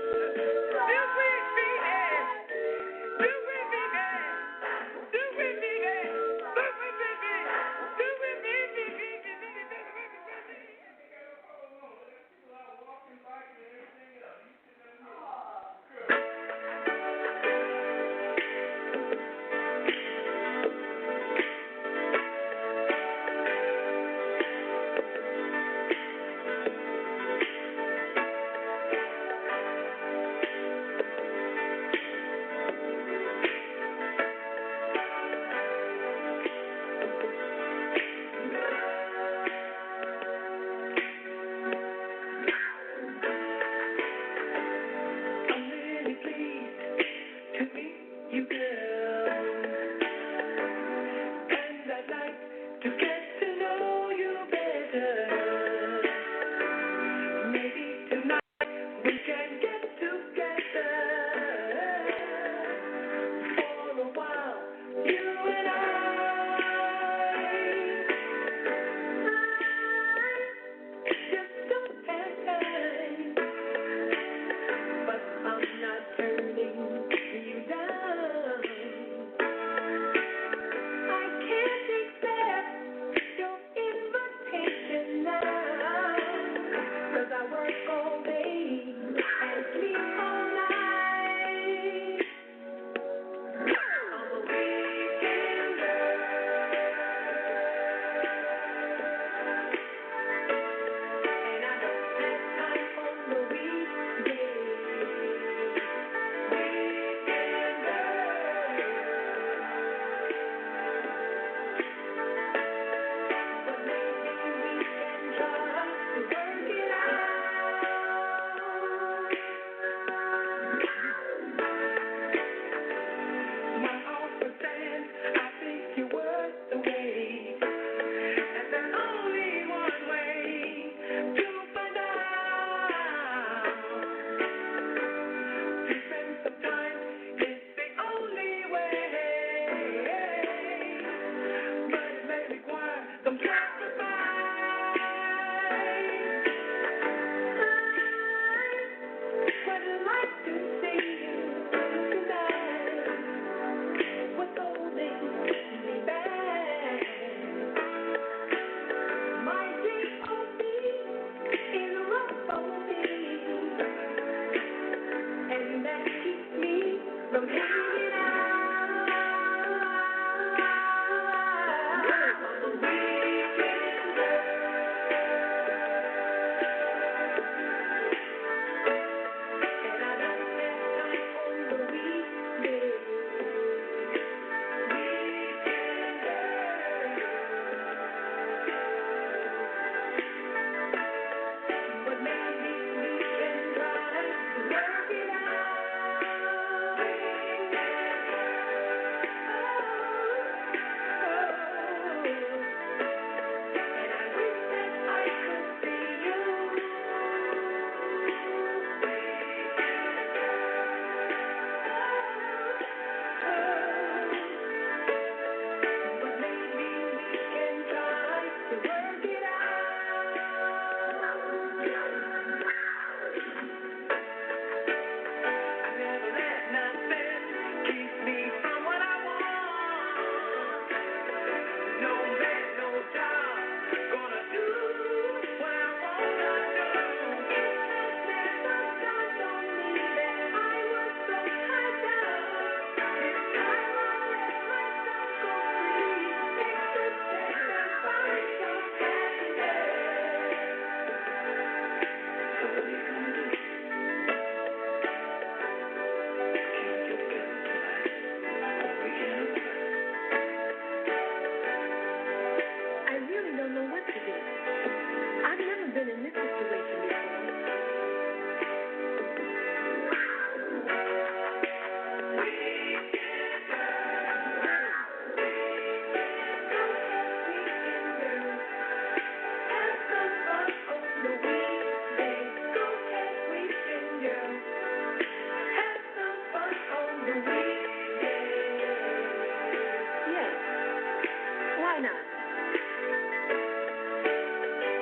Why not?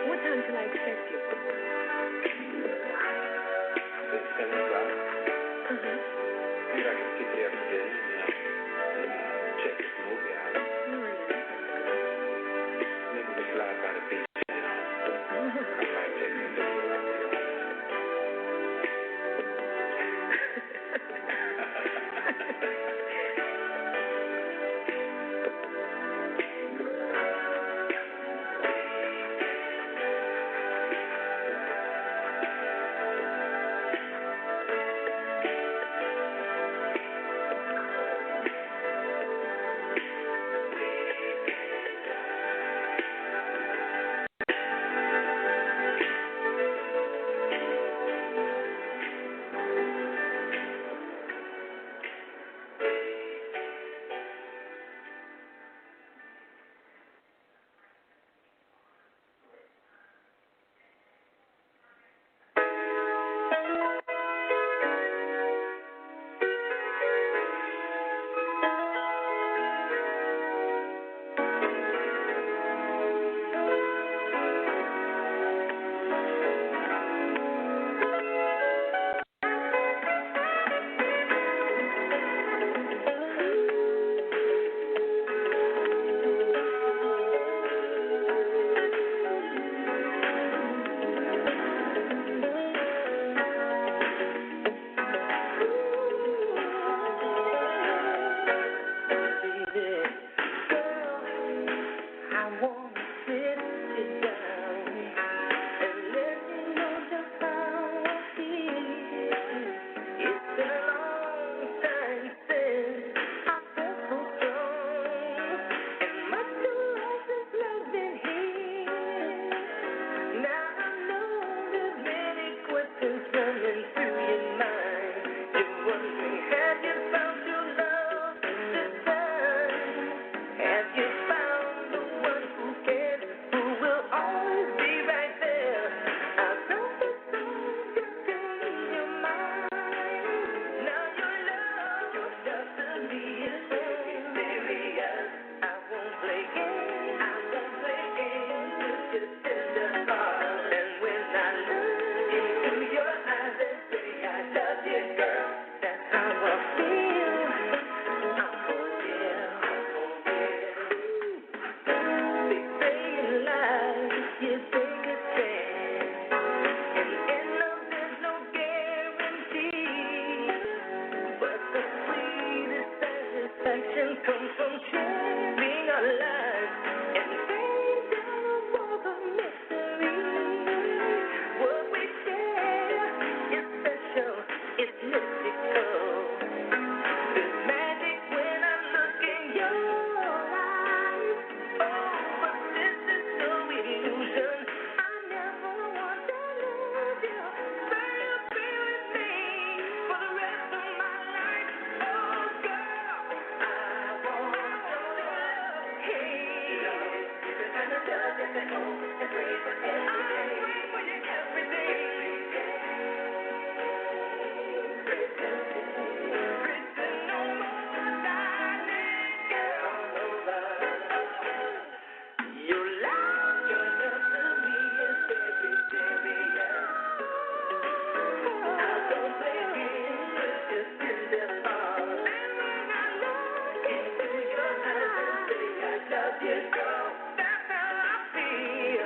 What time can I expect you? Say 7 o'clock. Maybe I can get there for dinner, check this movie out. Maybe we slide by the beach, I might take some video out there. Love you, girl. That's how I feel.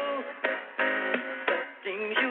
the things you